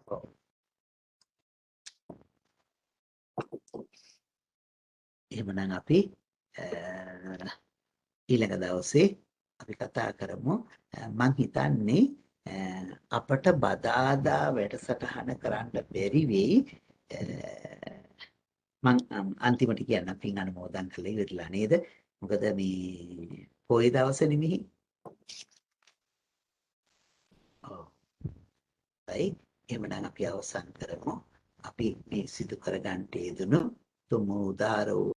S1: ඔව්. එහෙමනම් අපි ඊළඟ දවසේ අපි කතා කරමු. මං හිතන්නේ අපට බදාදා වැඩසටහන කරන්න බැරි වෙයි. මං අන්තිමට කියන්න පින් අනුමෝදන් කළේ ඉවරලා නේද? මොකද මේ පොයි දවසේ නෙමෙයි. ඔව්. right. එහෙමනම් අපි අවසන් කරමු. අපි මේ සිදු කරගන්න යෙදුණු තුමු උදාර වූ